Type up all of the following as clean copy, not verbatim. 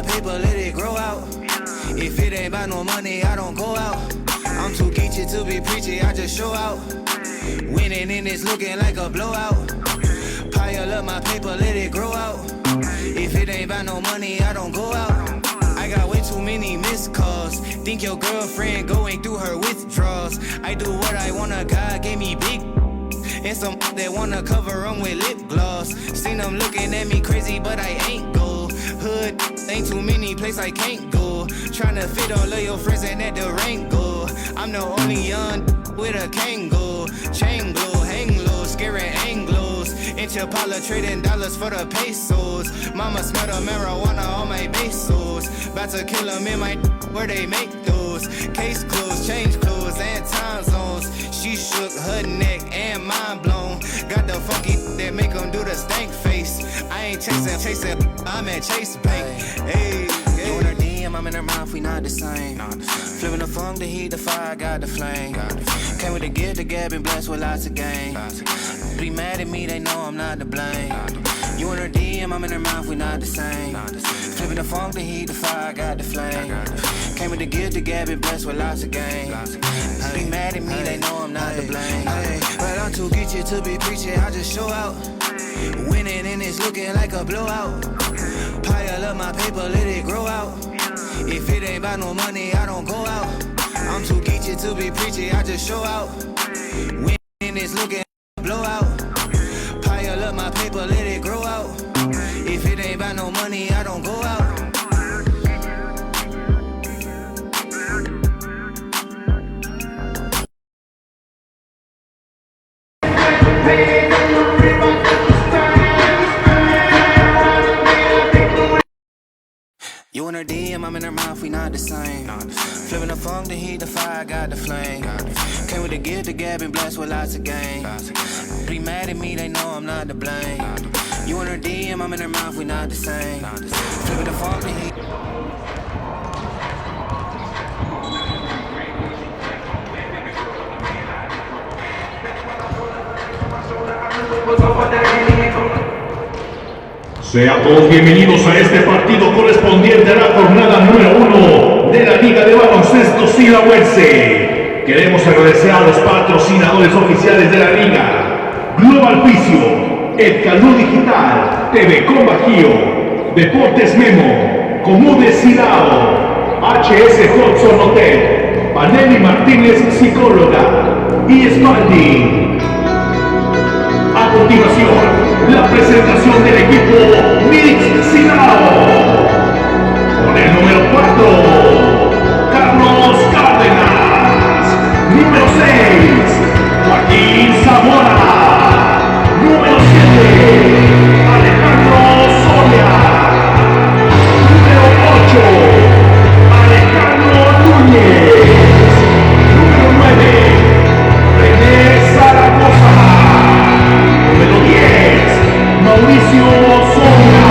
my paper, let it grow out. If it ain't about no money, I don't go out. I'm too geeky to be preachy, I just show out. Winning in this looking like a blowout. Pile up my paper, let it grow out. If it ain't about no money, I don't go out. I got way too many missed calls. Think your girlfriend going through her withdrawals. I do what I wanna, God gave me big. And some that wanna cover them with lip gloss. Seen them looking at me crazy, but I ain't go. Hood, ain't too many places I can't go. Tryna fit all of your friends in that Durango. I'm the only young with a Kango. Chain glow, hang low, scaring Anglos. In Chapala trading dollars for the pesos. Mama smell the marijuana on my pesos. About to kill them in my where they make those. Case closed, change clothes and time zones. She shook her neck and mind blown. Got the funky that make them do the stank face. I ain't chasing, I'm at Chase Bank. Hey, you in her DM, I'm in her mouth, we not the same. Flipping the funk, the heat, the fire, got the flame. Came with the gift, the gab, and blessed with lots of game. Be mad at me, they know I'm not to blame. You in her DM, I'm in her mouth, we not the same. Flipping the funk, the heat, the fire, got the flame. Came with the gift, the gab, and blessed with lots of game. Be mad at me, they know I'm not to blame. But I'm too geeky to be preaching, I just show out. Winning and it's looking like a blowout. Pile up my paper, let it grow out. If it ain't about no money, I don't go out. I'm too geeky to be preaching, I just show out. Winning and it's looking like a blowout. Pile up my paper, let it grow out. If it ain't about no money, I don't go out. You in her DM, I'm in her mouth, we not the same. Flipping the funk, the heat, the fire, got the flame. Came with the gift, the gab, and blessed with lots of game. Be mad at me, they know I'm not to blame. You in her DM, I'm in her mouth, we not the same. Flipping the funk, the heat. Sean todos bienvenidos a este partido correspondiente a la jornada número 1 de la Liga de Baloncesto Sinaloense. Queremos agradecer a los patrocinadores oficiales de la Liga: Global Fisio, El Calú Digital, TV con Bajío, Deportes Memo, Comunes Silao, HS Hudson Hotel, Panelli Martínez Psicóloga y Spalding. A continuación, la presentación del equipo Mix Silao. Con el número 4, Carlos Cárdenas. Número 6, Joaquín Zamora. Número 7, Alejandro Soria. Número 8, Alejandro Núñez. Número 9, René Zaragoza. Número 10, Mauricio Soria.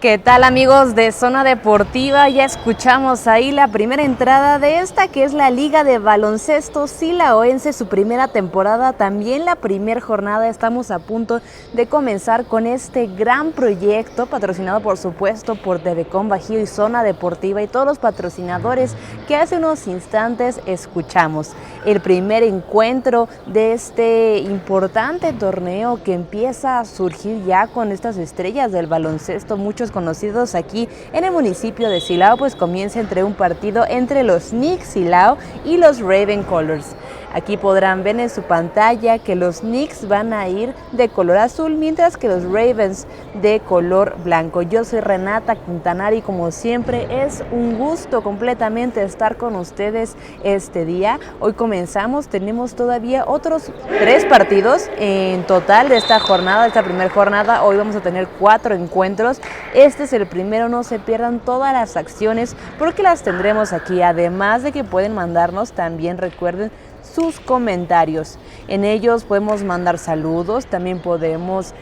¿Qué tal, amigos de Zona Deportiva? Ya escuchamos ahí la primera entrada de esta que es la Liga de Baloncesto Silaoense, su primera temporada, también la primera jornada. Estamos a punto de comenzar con este gran proyecto patrocinado por supuesto por Devecom Bajío y Zona Deportiva y todos los patrocinadores que hace unos instantes escuchamos. El primer encuentro de este importante torneo que empieza a surgir ya con estas estrellas del baloncesto, muchos conocidos aquí en el municipio de Silao, pues comienza entre un partido entre los Knicks Silao y los Raven Colors. Aquí podrán ver en su pantalla que los Knicks van a ir de color azul, mientras que los Ravens de color blanco. Yo soy Renata Quintanar y como siempre es un gusto completamente estar con ustedes este día. Hoy comenzamos, tenemos todavía otros 3 partidos en total de esta jornada, de esta primera jornada. Hoy vamos a tener 4 encuentros. Este es el primero, no se pierdan todas las acciones porque las tendremos aquí. Además de que pueden mandarnos también, recuerden, sus comentarios. En ellos podemos mandar saludos, también podemos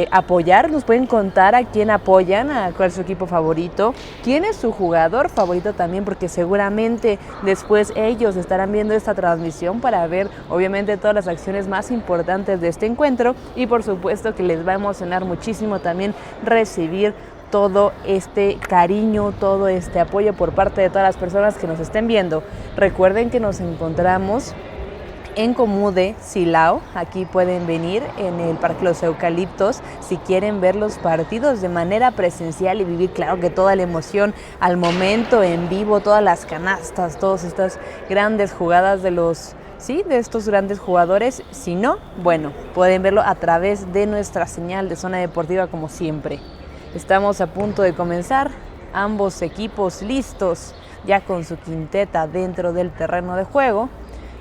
apoyar, nos pueden contar a quién apoyan, a cuál es su equipo favorito, quién es su jugador favorito también, porque seguramente después ellos estarán viendo esta transmisión para ver obviamente todas las acciones más importantes de este encuentro y por supuesto que les va a emocionar muchísimo también recibir todo este cariño, todo este apoyo por parte de todas las personas que nos estén viendo. Recuerden que nos encontramos en Comude, Silao. Aquí pueden venir en el Parque Los Eucaliptos si quieren ver los partidos de manera presencial y vivir, claro, que toda la emoción al momento, en vivo, todas las canastas, todas estas grandes jugadas de estos grandes jugadores. Si no, bueno, pueden verlo a través de nuestra señal de Zona Deportiva como siempre. Estamos a punto de comenzar, ambos equipos listos ya con su quinteta dentro del terreno de juego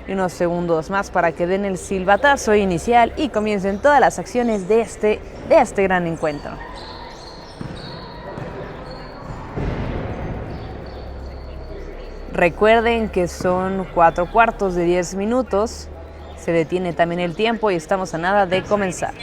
y unos segundos más para que den el silbatazo inicial y comiencen todas las acciones de este gran encuentro. Recuerden que son 4 cuartos de 10 minutos, se detiene también el tiempo y estamos a nada de comenzar.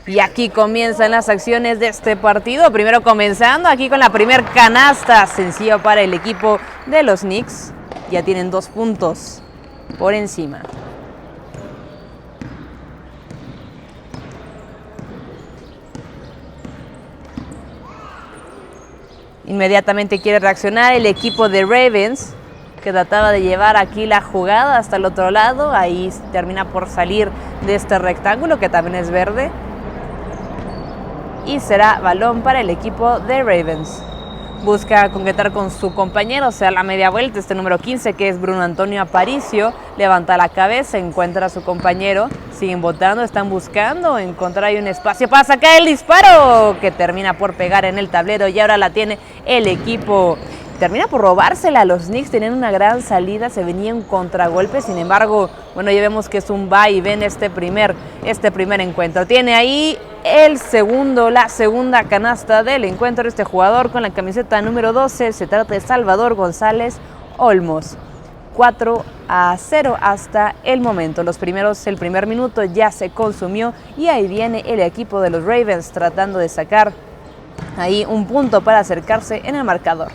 Y aquí comienzan las acciones de este partido, primero comenzando aquí con la primer canasta sencilla para el equipo de los Knicks. Ya tienen 2 puntos por encima. Inmediatamente quiere reaccionar el equipo de Ravens, que trataba de llevar aquí la jugada hasta el otro lado. Ahí termina por salir de este rectángulo que también es verde. Y será balón para el equipo de Ravens. Busca concretar con su compañero, o sea, la media vuelta, este número 15 que es Bruno Antonio Aparicio, levanta la cabeza, encuentra a su compañero, siguen votando, están buscando encontrar ahí un espacio para sacar el disparo que termina por pegar en el tablero y ahora la tiene el equipo. Termina por robársela. Los Knicks tenían una gran salida, se venía un contragolpe, sin embargo, bueno, ya vemos que es un va y ven este primer encuentro. Tiene ahí la segunda canasta del encuentro este jugador con la camiseta número 12, se trata de Salvador González Olmos. 4-0 hasta el momento. El primer minuto ya se consumió y ahí viene el equipo de los Ravens tratando de sacar ahí un punto para acercarse en el marcador.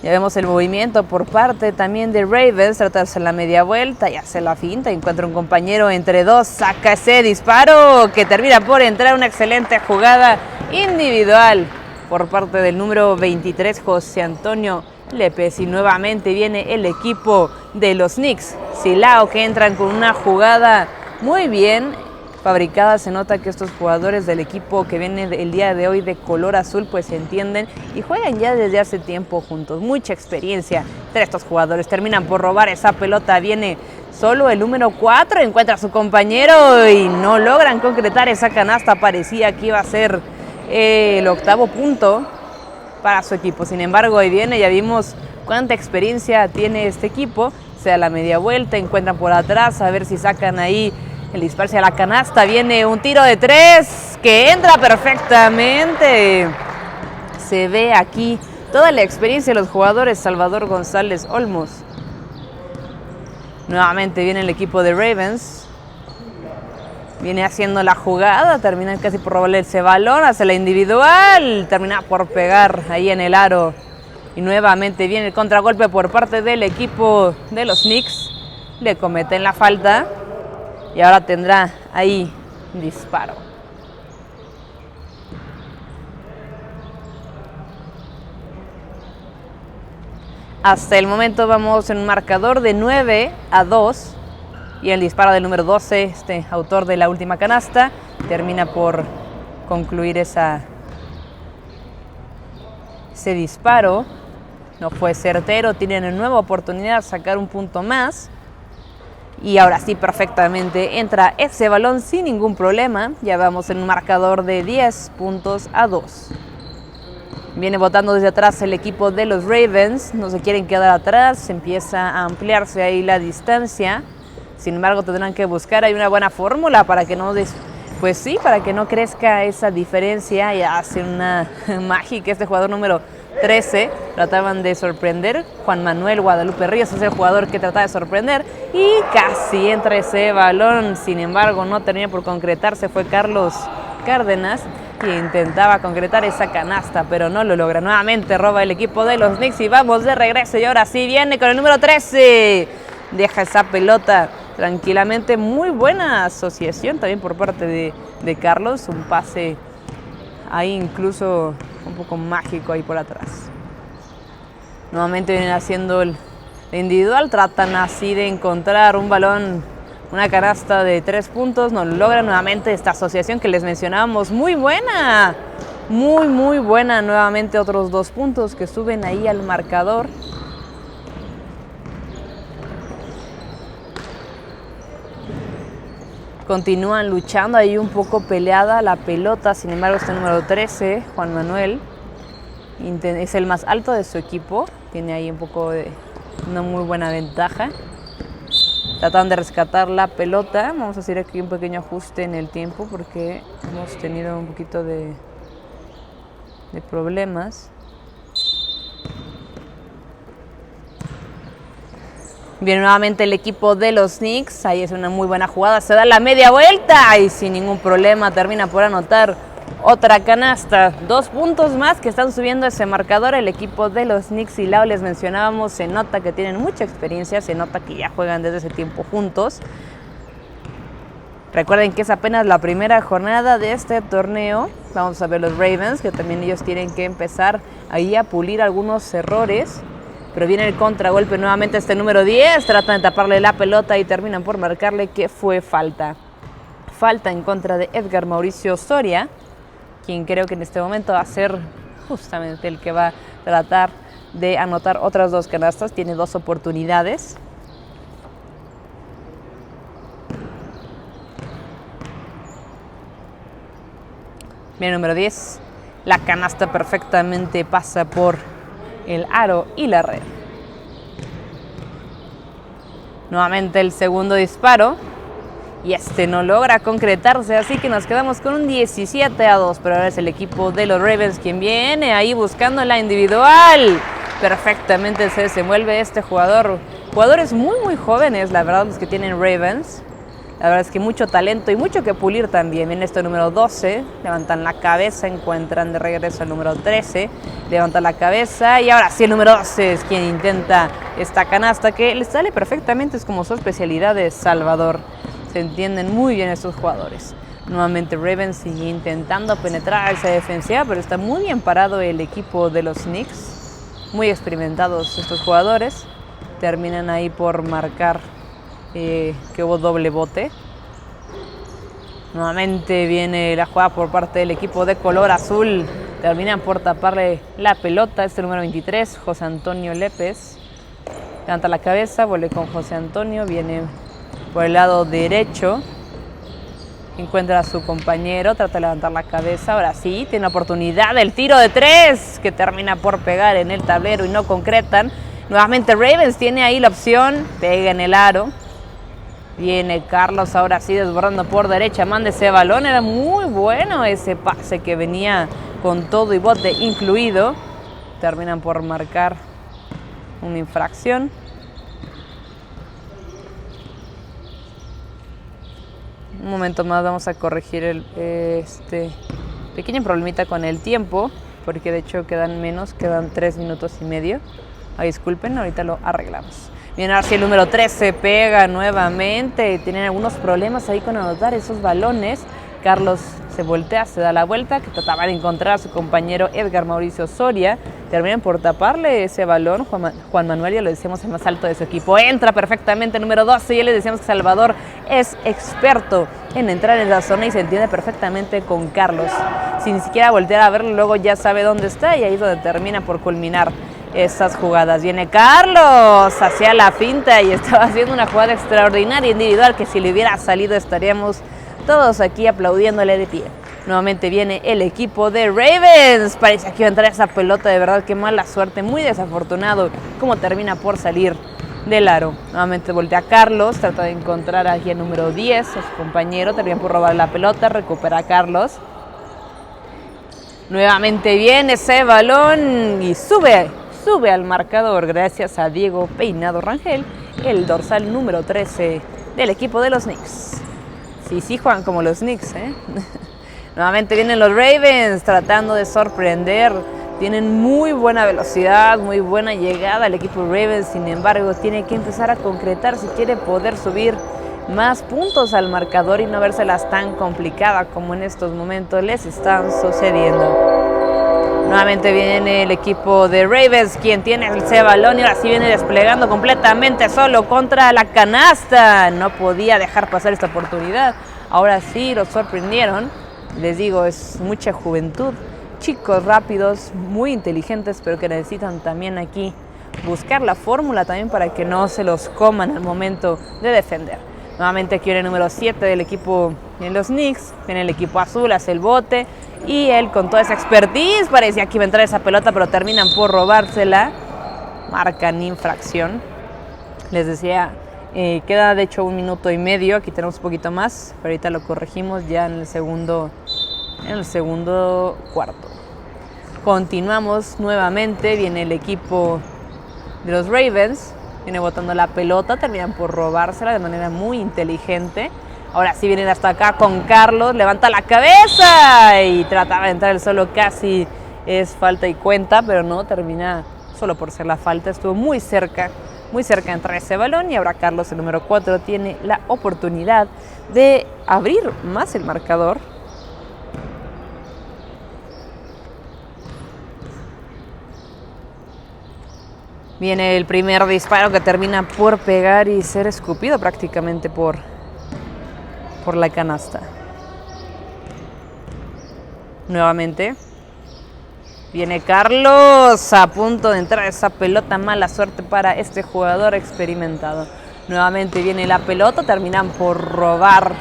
Ya vemos el movimiento por parte también de Ravens, trata de hacer la media vuelta y hace la finta, encuentra un compañero entre 2, saca ese disparo que termina por entrar, una excelente jugada individual por parte del número 23, José Antonio Lépez, y nuevamente viene el equipo de los Knicks Silao que entran con una jugada muy bien fabricada. Se nota que estos jugadores del equipo que viene el día de hoy de color azul pues se entienden y juegan ya desde hace tiempo juntos, mucha experiencia entre estos jugadores. Terminan por robar esa pelota, viene solo el número 4, encuentra a su compañero y no logran concretar esa canasta. Parecía que iba a ser el 8º punto para su equipo, sin embargo ahí viene, ya vimos cuánta experiencia tiene este equipo. Se da la media vuelta, encuentran por atrás a ver si sacan ahí el disparo hacia la canasta. Viene un tiro de 3 que entra perfectamente. Se ve aquí toda la experiencia de los jugadores. Salvador González Olmos. Nuevamente viene el equipo de Ravens. Viene haciendo la jugada, termina casi por robarle ese balón, hace la individual, termina por pegar ahí en el aro. Y nuevamente viene el contragolpe por parte del equipo de los Knicks. Le cometen la falta y ahora tendrá ahí un disparo. Hasta el momento vamos en un marcador de 9-2. Y el disparo del número 12, autor de la última canasta, termina por concluir ese disparo. No fue certero, tienen una nueva oportunidad de sacar un punto más. Y ahora sí, perfectamente entra ese balón sin ningún problema. Ya vamos en un marcador de 10-2. Viene botando desde atrás el equipo de los Ravens. No se quieren quedar atrás, empieza a ampliarse ahí la distancia. Sin embargo, tendrán que buscar ahí una buena fórmula para que no para que no crezca esa diferencia. Y hace una mágica este jugador número 13. Trataban de sorprender. Juan Manuel Guadalupe Ríos es el jugador que trataba de sorprender. Y casi entra ese balón. Sin embargo, no termina por concretarse. Fue Carlos Cárdenas que intentaba concretar esa canasta, pero no lo logra. Nuevamente roba el equipo de los Knicks y vamos de regreso. Y ahora sí viene con el número 13. Deja esa pelota tranquilamente. Muy buena asociación también por parte de Carlos. Un pase ahí incluso un poco mágico ahí por atrás. Nuevamente vienen haciendo el individual. Tratan así de encontrar un balón, una canasta de 3 puntos. No lo logran. Nuevamente esta asociación que les mencionábamos. Muy buena. Muy buena. Nuevamente otros 2 puntos que suben ahí al marcador. Continúan luchando, ahí un poco peleada la pelota. Sin embargo, este número 13, Juan Manuel, es el más alto de su equipo. Tiene ahí un poco de una muy buena ventaja. Tratan de rescatar la pelota. Vamos a hacer aquí un pequeño ajuste en el tiempo porque hemos tenido un poquito de problemas. Viene nuevamente el equipo de los Knicks. Ahí es una muy buena jugada. Se da la media vuelta y sin ningún problema termina por anotar otra canasta. 2 puntos más que están subiendo ese marcador. El equipo de los Knicks y Lau, les mencionábamos, se nota que tienen mucha experiencia. Se nota que ya juegan desde ese tiempo juntos. Recuerden que es apenas la primera jornada de este torneo. Vamos a ver los Ravens, que también ellos tienen que empezar ahí a pulir algunos errores. Pero viene el contragolpe nuevamente este número 10. Tratan de taparle la pelota y terminan por marcarle que fue falta. Falta en contra de Edgar Mauricio Soria, quien creo que en este momento va a ser justamente el que va a tratar de anotar otras 2 canastas. Tiene 2 oportunidades. Bien, número 10. La canasta perfectamente pasa por el aro y la red. Nuevamente el segundo disparo. Y no logra concretarse, así que nos quedamos con un 17-2. Pero ahora es el equipo de los Ravens quien viene ahí buscando la individual. Perfectamente se desenvuelve este jugador. Jugadores muy jóvenes, la verdad, los que tienen Ravens. La verdad es que mucho talento y mucho que pulir también. Viene este número 12, levantan la cabeza, encuentran de regreso al número 13, levantan la cabeza y ahora sí el número 12 es quien intenta esta canasta que le sale perfectamente, es como su especialidad de Salvador. Se entienden muy bien estos jugadores. Nuevamente Ravens sigue intentando penetrar esa defensiva, pero está muy bien parado el equipo de los Knicks. Muy experimentados estos jugadores. Terminan ahí por marcar que hubo doble bote. Nuevamente viene la jugada por parte del equipo de color azul. Terminan por taparle la pelota. Este número 23, José Antonio Lépez. Levanta la cabeza, vuelve con José Antonio. Viene por el lado derecho. Encuentra a su compañero, trata de levantar la cabeza. Ahora sí, tiene oportunidad del tiro de 3 que termina por pegar en el tablero y no concretan. Nuevamente Ravens tiene ahí la opción. Pega en el aro. Viene Carlos ahora sí desbordando por derecha, manda ese balón, era muy bueno ese pase que venía con todo y bote incluido. Terminan por marcar una infracción. Un momento más vamos a corregir este pequeño problemita con el tiempo, porque de hecho quedan 3 minutos y medio. Ay, disculpen, ahorita lo arreglamos. Bien, ahora sí el número 3 se pega nuevamente. Tienen algunos problemas ahí con anotar esos balones. Carlos se voltea, se da la vuelta, que trataba de encontrar a su compañero Edgar Mauricio Soria. Terminan por taparle ese balón. Juan Manuel, ya lo decíamos, el más alto de su equipo, entra perfectamente, número 12. Ya les decíamos que Salvador es experto en entrar en la zona y se entiende perfectamente con Carlos. Sin siquiera voltear a verlo, luego ya sabe dónde está y ahí es donde termina por culminar esas jugadas. Viene Carlos hacia la finta y estaba haciendo una jugada extraordinaria individual que si le hubiera salido estaríamos todos aquí aplaudiéndole de pie. Nuevamente viene el equipo de Ravens. Parece que iba a entrar esa pelota, de verdad qué mala suerte, muy desafortunado como termina por salir del aro. Nuevamente voltea Carlos, trata de encontrar aquí el número 10, a su compañero, termina por robar la pelota, recupera a Carlos. Nuevamente viene ese balón y sube al marcador gracias a Diego Peinado Rangel, el dorsal número 13 del equipo de los Knicks. Sí, juegan como los Knicks, ¿eh? Nuevamente vienen los Ravens tratando de sorprender. Tienen muy buena velocidad, muy buena llegada el equipo Ravens. Sin embargo, tiene que empezar a concretar si quiere poder subir más puntos al marcador y no vérselas tan complicada como en estos momentos les están sucediendo. Nuevamente viene el equipo de Ravens, quien tiene ese balón y ahora sí viene desplegando completamente solo contra la canasta. No podía dejar pasar esta oportunidad. Ahora sí los sorprendieron. Les digo, es mucha juventud. Chicos rápidos, muy inteligentes, pero que necesitan también aquí buscar la fórmula también para que no se los coman al momento de defender. Nuevamente aquí viene el número 7 del equipo de los Knicks. Viene el equipo azul, hace el bote. Y él con toda esa expertise parecía que iba a entrar esa pelota, pero terminan por robársela. Marcan infracción. Les decía, queda de hecho 1 minuto y medio. Aquí tenemos un poquito más, pero ahorita lo corregimos ya en el segundo cuarto. Continuamos nuevamente. Viene el equipo de los Ravens. Viene botando la pelota, terminan por robársela de manera muy inteligente. Ahora sí vienen hasta acá con Carlos, levanta la cabeza y trataba de entrar el solo, casi es falta y cuenta, pero no, termina solo por ser la falta. Estuvo muy cerca de entrar ese balón y ahora Carlos, el número 4, tiene la oportunidad de abrir más el marcador. Viene el primer disparo que termina por pegar y ser escupido prácticamente por la canasta. Nuevamente viene Carlos a punto de entrar esa pelota, mala suerte para este jugador experimentado. Nuevamente viene la pelota, terminan por robar.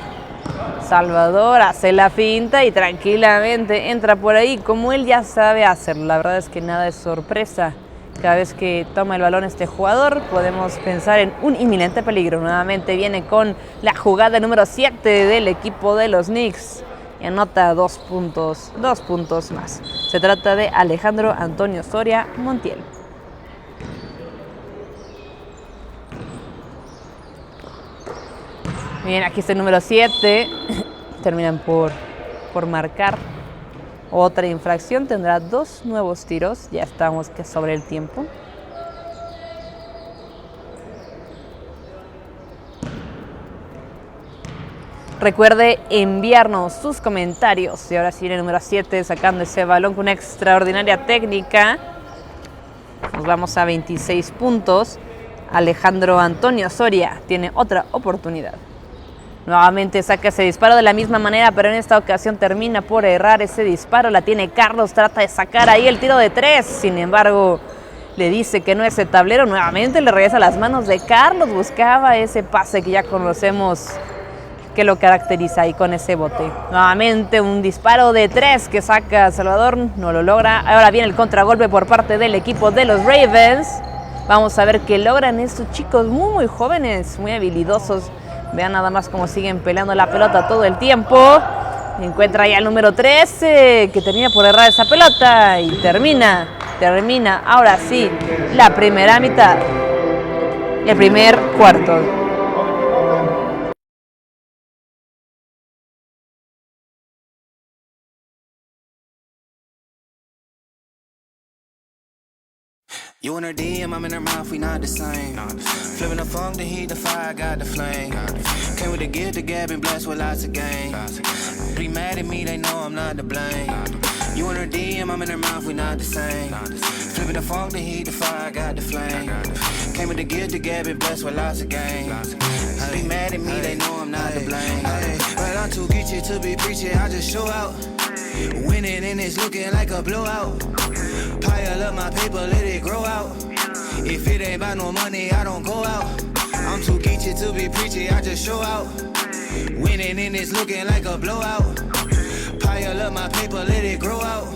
Salvador hace la finta y tranquilamente entra por ahí como él ya sabe hacerlo. La verdad es que nada es sorpresa. Cada vez que toma el balón este jugador podemos pensar en un inminente peligro. Nuevamente viene con la jugada número 7 del equipo de los Knicks y anota 2 puntos más. Se trata de Alejandro Antonio Soria Montiel. Bien, aquí está el número 7. Terminan por marcar otra infracción. Tendrá 2 nuevos tiros. Ya estamos que sobre el tiempo. Recuerde enviarnos sus comentarios. Y ahora sí viene el número 7 sacando ese balón con una extraordinaria técnica. Nos vamos a 26 puntos. Alejandro Antonio Soria tiene otra oportunidad. Nuevamente saca ese disparo de la misma manera, pero en esta ocasión termina por errar ese disparo. La tiene Carlos, trata de sacar ahí el tiro de 3. Sin embargo, le dice que no es el tablero. Nuevamente le regresa a las manos de Carlos. Buscaba ese pase que ya conocemos que lo caracteriza ahí con ese bote. Nuevamente un disparo de 3 que saca Salvador. No lo logra. Ahora viene el contragolpe por parte del equipo de los Ravens. Vamos a ver qué logran estos chicos muy jóvenes, muy habilidosos. Vean nada más cómo siguen peleando la pelota todo el tiempo. Encuentra ya el número 13 que termina por errar esa pelota y termina ahora sí la primera mitad, el primer cuarto. You in her DM, I'm in her mouth, we not the same. Flipping the funk, the heat, the fire, got the flame. Came with the gift, the gab, and blessed with lots of game. Be mad at me, they know I'm not to blame. You in her DM, I'm in her mouth, we not the same. Flipping the funk, the heat, the fire, got the flame. Came with the gift, the gab, and blessed with lots of game. Be mad at me, they know I'm not to blame. But I'm too geeky to be preaching, I just show out. Winning and it's looking like a blowout. Pile up my paper, let it grow out. If it ain't about no money, I don't go out. I'm too geeky to be preachy, I just show out. Winning and it's looking like a blowout. Pile up my paper, let it grow out.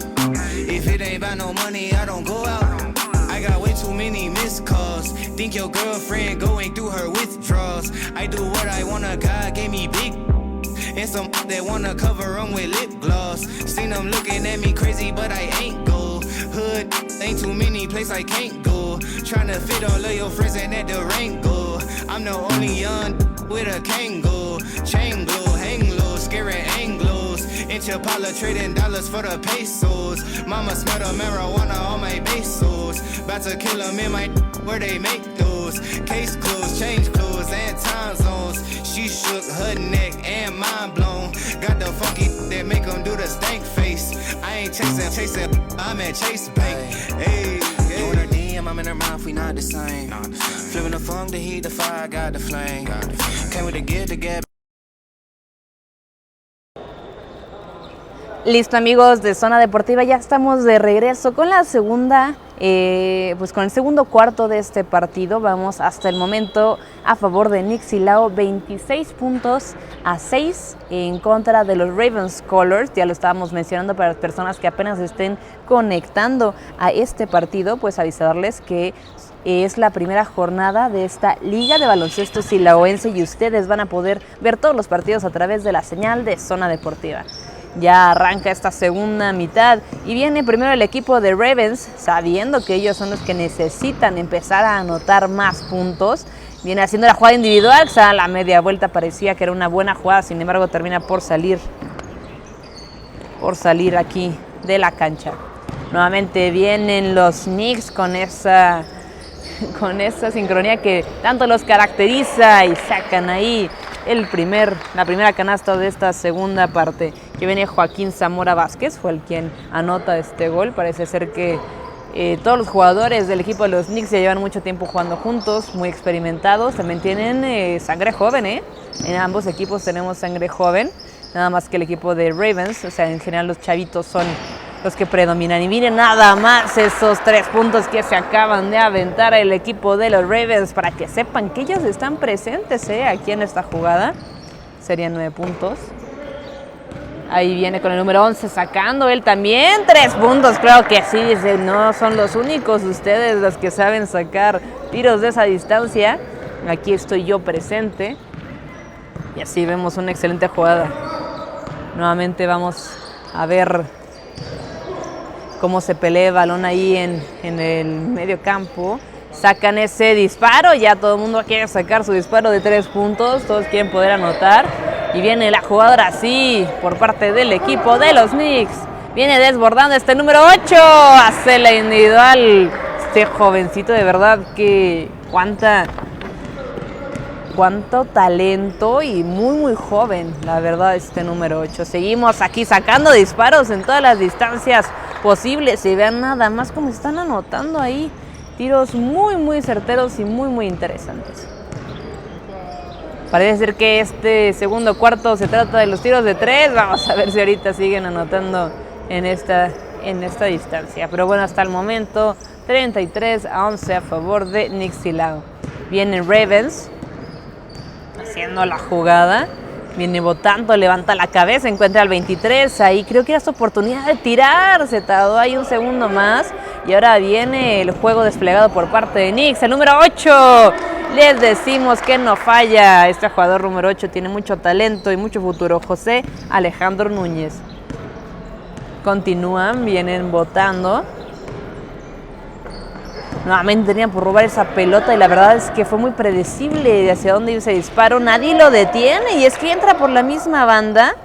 If it ain't about no money, I don't go out. I got way too many missed calls. Think your girlfriend going through her withdrawals. I do what I wanna, God gave me big. And some that wanna cover them with lip gloss. Seen them looking at me crazy, but I ain't go. Hood, ain't too many places I can't go. Tryna fit all of your friends in that Durango. I'm the only young with a Kango. Chain glow, hang low, scaring Anglos. In Chapala trading dollars for the pesos. Mama smell the marijuana on my pesos. About to kill them in my where they make those. Case closed, change clothes and time zones. She shook her neck and mind blown. Got the funky that make them do the stank face. I ain't chasing, I'm at Chase Bank. Hey, you in her DM, I'm in her mouth, we not the same. Flipping the funk, the heat, the fire, got the flame. Came with the gift, the gab. Listo, amigos de Zona Deportiva, ya estamos de regreso con la segunda, pues con el segundo cuarto de este partido. Vamos hasta el momento a favor de Knicks Silao, 26-6 en contra de los Ravens Colors. Ya lo estábamos mencionando para las personas que apenas estén conectando a este partido, pues avisarles que es la primera jornada de esta Liga de Baloncesto Silaoense y ustedes van a poder ver todos los partidos a través de la señal de Zona Deportiva. Ya arranca esta segunda mitad y viene primero el equipo de Ravens, sabiendo que ellos son los que necesitan empezar a anotar más puntos. Viene haciendo la jugada individual, a la media vuelta parecía que era una buena jugada, sin embargo termina por salir aquí de la cancha. Nuevamente vienen los Knicks con esa sincronía que tanto los caracteriza y sacan ahí la primera canasta de esta segunda parte, que viene Joaquín Zamora Vázquez, fue el quien anota este gol. Parece ser que todos los jugadores del equipo de los Knicks ya llevan mucho tiempo jugando juntos, muy experimentados, también tienen sangre joven, en ambos equipos tenemos sangre joven, nada más que el equipo de Ravens, o sea, en general los chavitos son los que predominan. Y miren nada más esos 3 puntos que se acaban de aventar el equipo de los Ravens, para que sepan que ellos están presentes aquí en esta jugada. Serían 9 puntos. Ahí viene con el número 11 sacando él también 3 puntos. Claro que sí, dice, no son los únicos ustedes los que saben sacar tiros de esa distancia. Aquí estoy yo presente. Y así vemos una excelente jugada. Nuevamente vamos a ver cómo se pelea el balón ahí en el medio campo. Sacan ese disparo, ya todo el mundo quiere sacar su disparo de 3 puntos, todos quieren poder anotar. Y viene la jugadora así por parte del equipo de los Knicks. Viene desbordando este número 8, hace la individual. Este jovencito, de verdad que cuánto talento y muy joven, la verdad, este número 8. Seguimos aquí sacando disparos en todas las distancias posibles y vean nada más cómo están anotando ahí tiros muy certeros y muy interesantes. Parece ser que este segundo cuarto se trata de los tiros de 3. Vamos a ver si ahorita siguen anotando en esta distancia. Pero bueno, hasta el momento 33-11 a favor de Knicks Silao. Viene Ravens haciendo la jugada. Viene botando, levanta la cabeza, encuentra al 23. Ahí creo que era su oportunidad de tirar. Se tardó ahí un segundo más. Y ahora viene el juego desplegado por parte de Knicks. El número 8. Les decimos que no falla. Este jugador número 8 tiene mucho talento y mucho futuro. José Alejandro Núñez. Continúan, vienen botando. Nuevamente tenían por robar esa pelota y la verdad es que fue muy predecible de hacia dónde iba ese disparo. Nadie lo detiene y es que entra por la misma banda.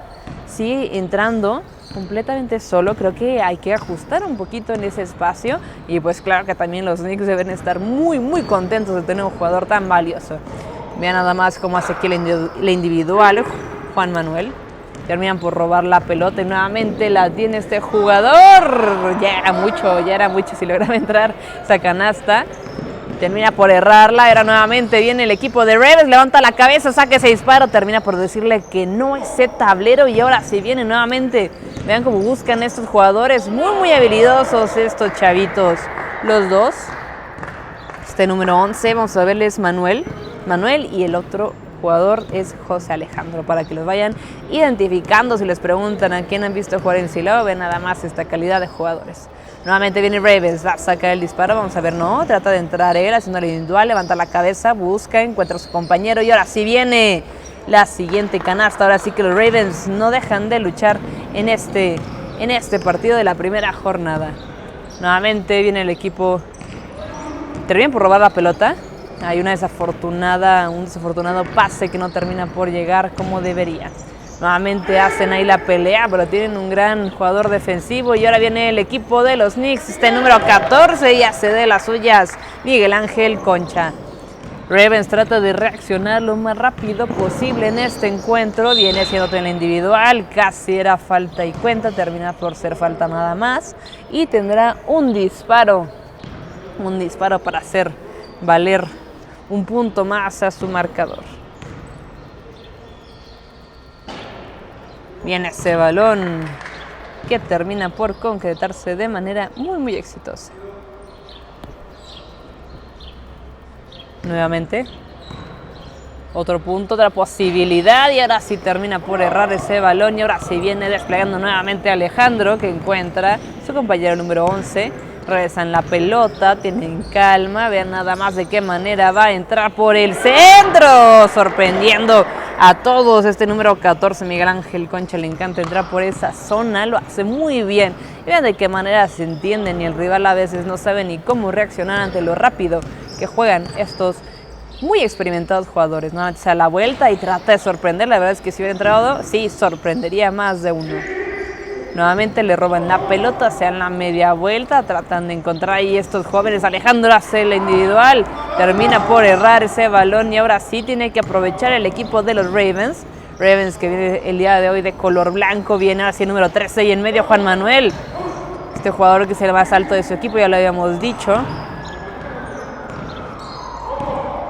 Sigue entrando completamente solo. Creo que hay que ajustar un poquito en ese espacio. Y pues claro que también los Knicks deben estar muy, muy contentos de tener un jugador tan valioso. Vean nada más cómo hace aquí la individual Juan Manuel. Terminan por robar la pelota y nuevamente la tiene este jugador. Ya era mucho si lograba entrar esa canasta. Termina por errarla, era nuevamente viene el equipo de Ravens, levanta la cabeza, saca ese disparo, termina por decirle que no ese tablero y ahora sí viene nuevamente. Vean cómo buscan estos jugadores, muy muy habilidosos estos chavitos, los dos. Este número 11, vamos a verles Manuel y el otro jugador es José Alejandro, para que los vayan identificando. Si les preguntan a quién han visto jugar en Silao, ven nada más esta calidad de jugadores. Nuevamente viene Ravens, va a sacar el disparo, vamos a ver, no, trata de entrar él, haciendo el individual, levanta la cabeza, busca, encuentra a su compañero y ahora sí viene la siguiente canasta. Ahora sí que los Ravens no dejan de luchar en este partido de la primera jornada. Nuevamente viene el equipo, terminan por robar la pelota, hay un desafortunado pase que no termina por llegar como debería. Nuevamente hacen ahí la pelea, pero tienen un gran jugador defensivo. Y ahora viene el equipo de los Knicks, este número 14, y hace de las suyas Miguel Ángel Concha. Ravens trata de reaccionar lo más rápido posible en este encuentro. Viene siendo en la individual, casi era falta y cuenta, termina por ser falta nada más. Y tendrá un disparo para hacer valer un punto más a su marcador. Viene ese balón que termina por concretarse de manera muy muy exitosa. Nuevamente, otro punto, otra posibilidad y ahora sí termina por errar ese balón y ahora sí viene desplegando nuevamente Alejandro, que encuentra su compañero número 11. Regresan la pelota, tienen calma, vean nada más de qué manera va a entrar por el centro, sorprendiendo a todos. Este número 14, Miguel Ángel Concha, le encanta entrar por esa zona, lo hace muy bien. Y vean de qué manera se entienden y el rival a veces no sabe ni cómo reaccionar ante lo rápido que juegan estos muy experimentados jugadores. Nuevamente se da la vuelta y trata de sorprender. La verdad es que si hubiera entrado, sí, sorprendería más de uno. Nuevamente le roban la pelota, se dan la media vuelta, tratan de encontrar ahí estos jóvenes. Alejandro hace la individual, termina por errar ese balón y ahora sí tiene que aprovechar el equipo de los Ravens. Ravens que viene el día de hoy de color blanco, viene hacia el número 13 y en medio Juan Manuel. Este jugador que es el más alto de su equipo, ya lo habíamos dicho.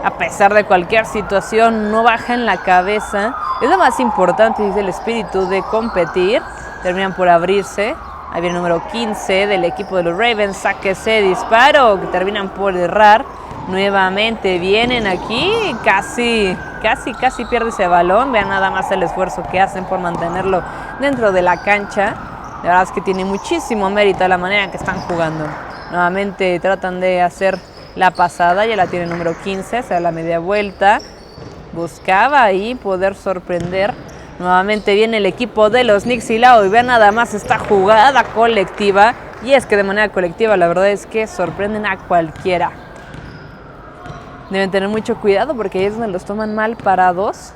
A pesar de cualquier situación, no baja en la cabeza. Es lo más importante, es el espíritu de competir. Terminan por abrirse. Ahí viene el número 15 del equipo de los Ravens. Saque ese disparo que terminan por errar. Nuevamente vienen aquí. Casi pierde ese balón. Vean nada más el esfuerzo que hacen por mantenerlo dentro de la cancha. La verdad es que tiene muchísimo mérito la manera en que están jugando. Nuevamente tratan de hacer la pasada. Ya la tiene el número 15. Se da la media vuelta. Buscaba ahí poder sorprender. Nuevamente viene el equipo de los Knicks Silao y vean nada más esta jugada colectiva. Y es que de manera colectiva la verdad es que sorprenden a cualquiera. Deben tener mucho cuidado porque ahí es donde los toman mal parados.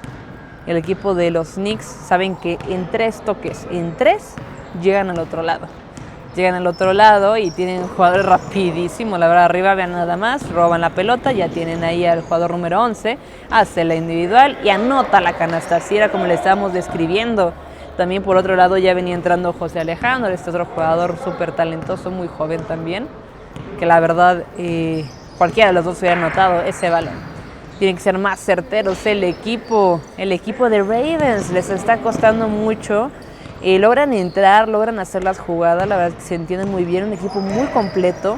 El equipo de los Knicks saben que en 3 toques, en 3 llegan al otro lado. Llegan al otro lado y tienen jugadores rapidísimos. La verdad, arriba vean nada más, roban la pelota, ya tienen ahí al jugador número 11, hace la individual y anota la canasta. Así era como le estábamos describiendo. También por otro lado ya venía entrando José Alejandro, este otro jugador súper talentoso, muy joven también, que la verdad cualquiera de los dos hubiera anotado ese balón. Tienen que ser más certeros el equipo de Ravens, les está costando mucho. Logran entrar, logran hacer las jugadas, la verdad es que se entienden muy bien, un equipo muy completo,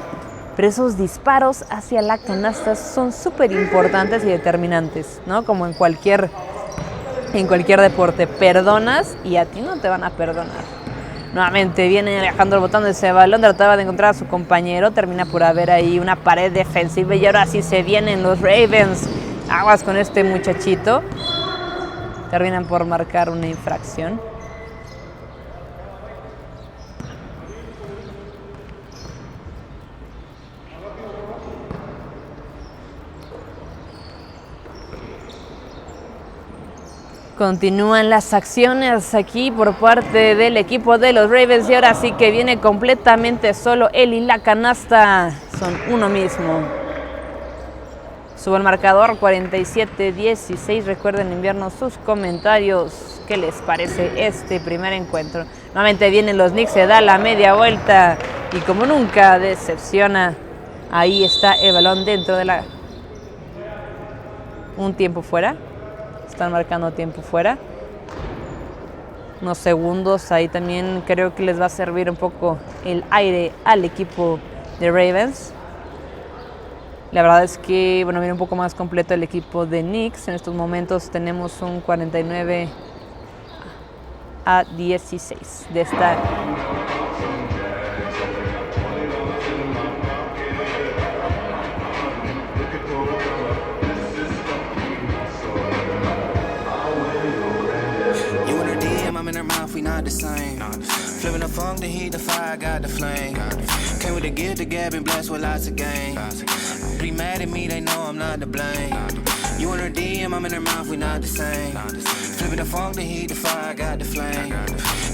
pero esos disparos hacia la canasta son súper importantes y determinantes, ¿no? Como en cualquier deporte, perdonas y a ti no te van a perdonar. Nuevamente viene Alejandro botando ese balón, trataba de encontrar a su compañero, termina por haber ahí una pared defensiva y ahora sí se vienen los Ravens. Aguas con este muchachito, terminan por marcar una infracción. Continúan las acciones aquí por parte del equipo de los Ravens y ahora sí que viene completamente solo él y la canasta son uno mismo. Sube el marcador 47-16. Recuerden enviarnos sus comentarios. ¿Qué les parece este primer encuentro? Nuevamente vienen los Knicks, se da la media vuelta y como nunca decepciona. Ahí está el balón dentro de la... Un tiempo fuera. Están marcando tiempo fuera. Unos segundos. Ahí también creo que les va a servir un poco el aire al equipo de Ravens. La verdad es que, bueno, viene un poco más completo el equipo de Knicks. En estos momentos tenemos un 49-16 de esta... We not the same. Flipping the funk, the heat, the fire, got the flame. Came with the gift, the gab, and blessed with lots of game. Be mad at me, they know I'm not to blame. You in her DM, I'm in her mouth, we not the same. Flipping the funk, the heat, the fire, got the flame.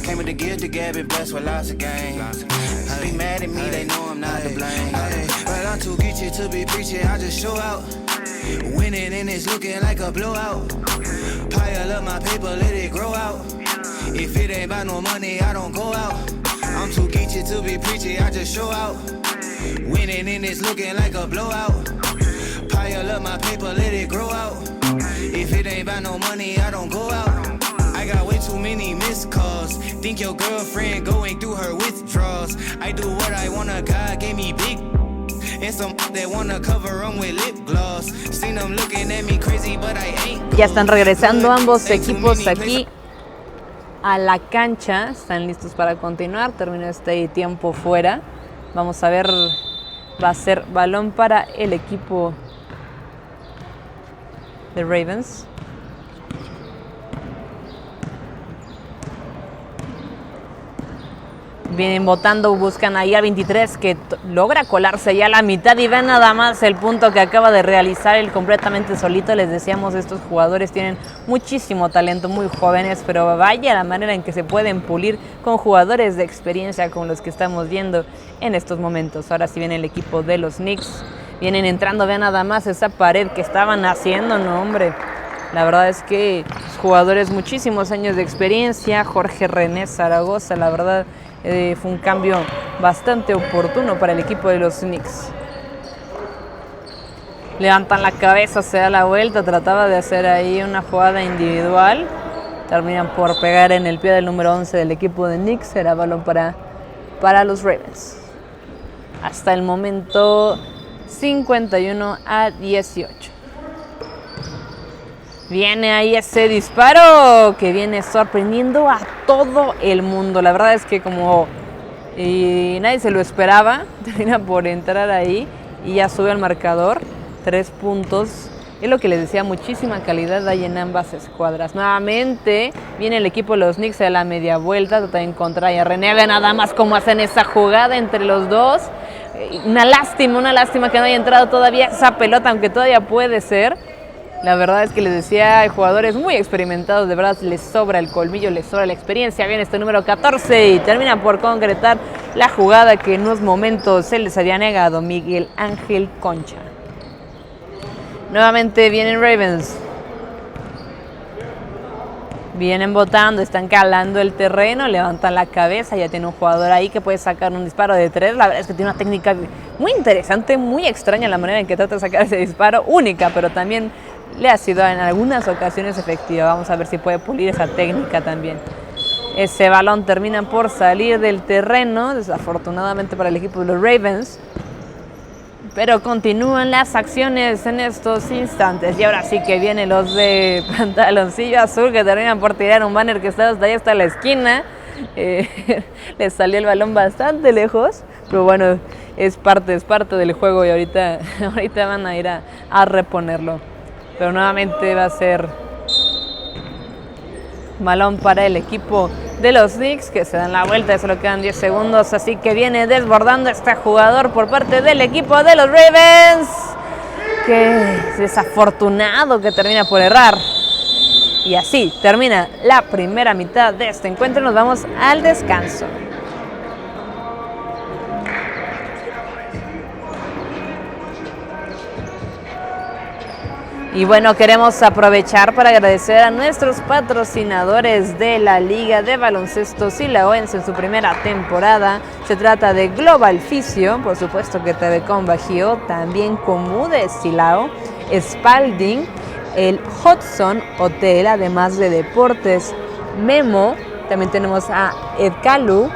Came with the gift, the gab, and blessed with lots of game. Be mad at me, they know I'm not to blame. But I'm too geeky to be preaching, I just show out. Winning and it's looking like a blowout. Pile up my paper, let it grow out. If it ain't about no money, I don't go out. I'm too geeky to be preachy, I just show out. Winning and it's looking like a blowout. Pile up my paper, let it grow out. If it ain't about no money, I don't go out. I got way too many missed calls. Think your girlfriend going through her withdrawals. I do what I wanna, God gave me big. And some that wanna cover them with lip gloss. Seen them looking at me crazy, but I ain't. Ya están regresando ambos equipos aquí a la cancha. Están listos para continuar. Terminó este tiempo fuera. Vamos a ver. Va a ser balón para el equipo de Ravens. Vienen votando, buscan ahí a 23 que logra colarse ya a la mitad y ven nada más el punto que acaba de realizar él completamente solito. Les decíamos, estos jugadores tienen muchísimo talento, muy jóvenes, pero vaya la manera en que se pueden pulir con jugadores de experiencia como los que estamos viendo en estos momentos. Ahora sí viene el equipo de los Knicks, vienen entrando, vean nada más esa pared que estaban haciendo, no hombre. La verdad es que jugadores muchísimos años de experiencia, Jorge René Zaragoza, la verdad... fue un cambio bastante oportuno para el equipo de los Knicks. Levantan la cabeza, se da la vuelta, trataba de hacer ahí una jugada individual. Terminan por pegar en el pie del número 11 del equipo de Knicks. Será balón para los Ravens. Hasta el momento 51-18. Viene ahí ese disparo que viene sorprendiendo a todo el mundo. La verdad es que como nadie se lo esperaba, termina por entrar ahí y ya sube al marcador. 3 puntos. Es lo que les decía, muchísima calidad hay en ambas escuadras. Nuevamente viene el equipo de los Knicks a la media vuelta. Trata de encontrar a René. Ve nada más cómo hacen esa jugada entre los dos. Una lástima que no haya entrado todavía esa pelota, aunque todavía puede ser. La verdad es que les decía, hay jugadores muy experimentados, de verdad les sobra el colmillo, les sobra la experiencia. Viene este número 14 y termina por concretar la jugada que en unos momentos se les había negado, Miguel Ángel Concha. Nuevamente vienen Ravens. Vienen botando, están calando el terreno, levantan la cabeza, ya tiene un jugador ahí que puede sacar un disparo de 3. La verdad es que tiene una técnica muy interesante, muy extraña la manera en que trata de sacar ese disparo, única, pero también le ha sido en algunas ocasiones efectiva. Vamos a ver si puede pulir esa técnica también. Ese balón termina por salir del terreno, desafortunadamente para el equipo de los Ravens. Pero continúan las acciones en estos instantes. Y ahora sí que vienen los de pantaloncillo azul que terminan por tirar un banner que está hasta ahí, hasta la esquina. Les salió el balón bastante lejos. Pero bueno, es parte del juego y ahorita van a ir a reponerlo. Pero nuevamente va a ser balón para el equipo de los Knicks, que se dan la vuelta, solo quedan 10 segundos, así que viene desbordando este jugador por parte del equipo de los Ravens. Qué desafortunado que termina por errar. Y así termina la primera mitad de este encuentro. Nos vamos al descanso. Y bueno, queremos aprovechar para agradecer a nuestros patrocinadores de la Liga de Baloncesto Silaoense en su primera temporada. Se trata de Global Fisio, por supuesto que Telecom Bajío, también Comude Silao, Spalding, el Hudson Hotel, además de Deportes Memo. También tenemos a Edcalu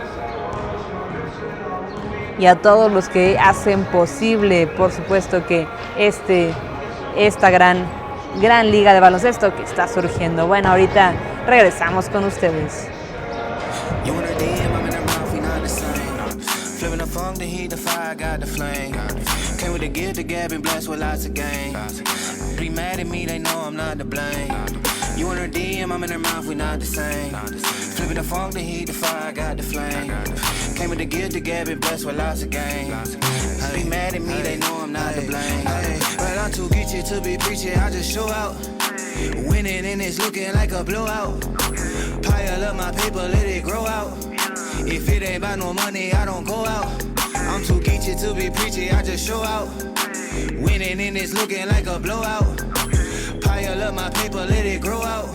y a todos los que hacen posible, por supuesto, que esta gran liga de baloncesto que está surgiendo. Bueno, ahorita regresamos con ustedes. Flipping the funk, the heat, the fire, got the flame. Came with the gift, the gab, and blessed with lots of game. Pretty mad at me, they know I'm not to blame. You in her DM, I'm in her mouth, we not the same. Flipping the funk, the heat, the fire, got the flame. Came with the gift, the gab, and blessed with lots of game. Be mad at me, they know I'm not to blame. But I'm too geeky to be preaching, I just show out. Winning and it's looking like a blowout. Pile up my paper, let it grow out. If it ain't about no money, I don't go out. I'm too geeky to be preachy, I just show out. Winning and it's looking like a blowout. Pile up my paper, let it grow out.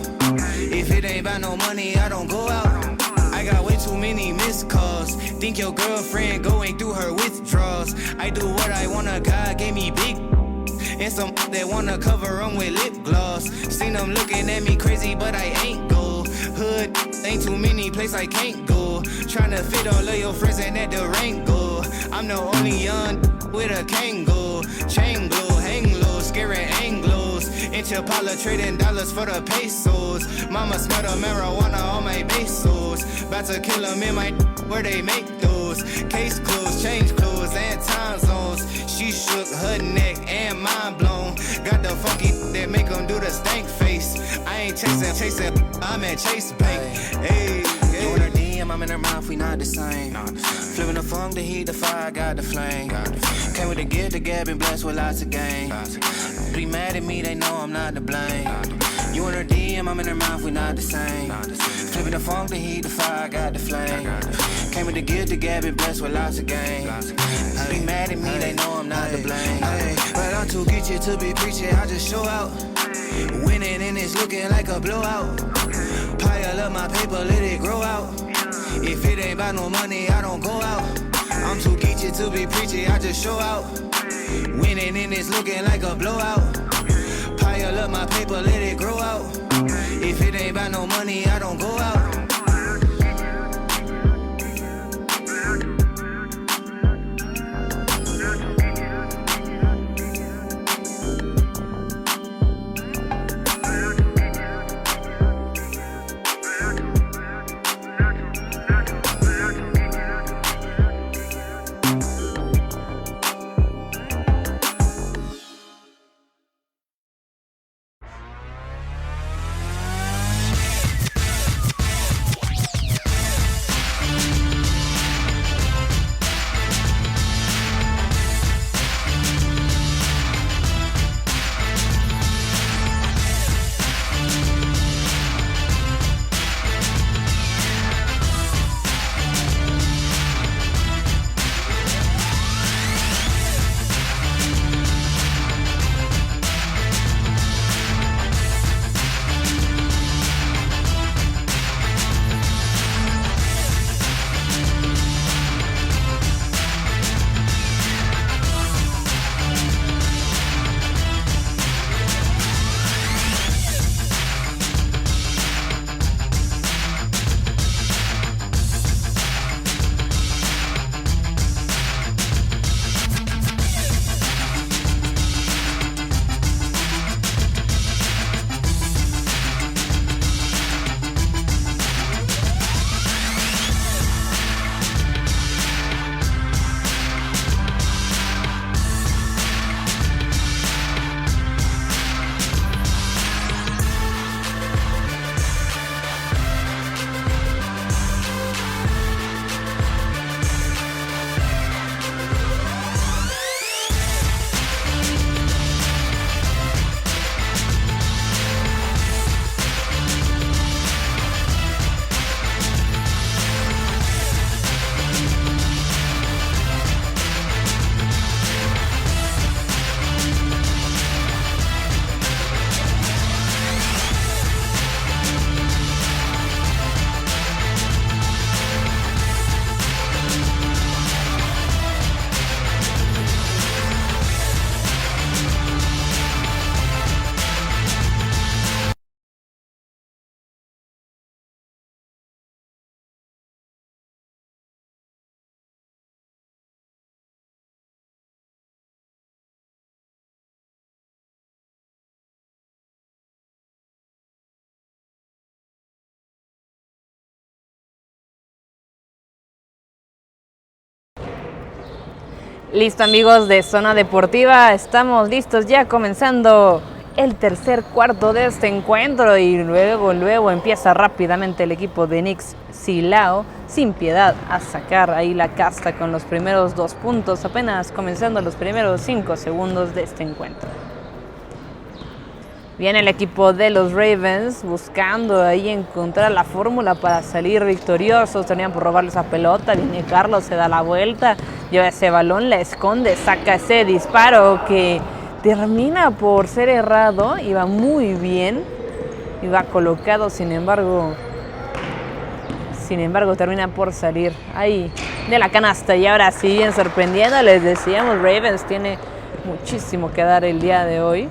If it ain't about no money, I don't go out. I got way too many missed calls. Think your girlfriend going through her withdrawals. I do what I wanna, God gave me big. And some that wanna cover them with lip gloss. Seen them looking at me crazy, but I ain't go. Hood, ain't too many places I can't go. Tryna fit all of your friends in that Durango. I'm the only young with a Kango. Chain glow, hang low, scaring Anglos. In Chapala trading dollars for the pesos. Mama smell the marijuana on my pesos. About to kill them in my where they make those. Case closed, change clothes and time zones. She shook her neck and mind blown. Got the funky that make them do the stank face. I ain't chasing, I'm at Chase Bank. Hey, you in her DM, I'm in her mouth, we not the same. Flipping the funk, the heat, the fire, got the flame. Came with the gift, the gab, and blessed with lots of game. Be mad at me, they know I'm not to blame. You in her DM, I'm in her mouth, we not the same. Flipping the funk, the heat, the fire, got the flame. Came with the gift, the gab, and blessed with lots of game. Be mad at me, they know I'm not to blame. But I'm too geeky to be preaching, I just show out. Winning and it's looking like a blowout. Pile up my paper, let it grow out. If it ain't about no money, I don't go out. I'm too geeky to be preaching, I just show out. Winning and it's looking like a blowout. Pile up my paper, let it grow out. If it ain't about no money, I don't go out. Listo, amigos de Zona Deportiva, estamos listos ya comenzando el tercer cuarto de este encuentro y luego empieza rápidamente el equipo de Knicks Silao sin piedad a sacar ahí la casta con los primeros 2 puntos, apenas comenzando los primeros 5 segundos de este encuentro. Viene el equipo de los Ravens buscando ahí encontrar la fórmula para salir victoriosos. Tenían por robarle esa pelota. Viene Carlos, se da la vuelta, lleva ese balón, la esconde, saca ese disparo que termina por ser errado. Iba muy bien, iba colocado, sin embargo termina por salir ahí de la canasta. Y ahora siguen sorprendiendo, les decíamos, Ravens tiene muchísimo que dar el día de hoy.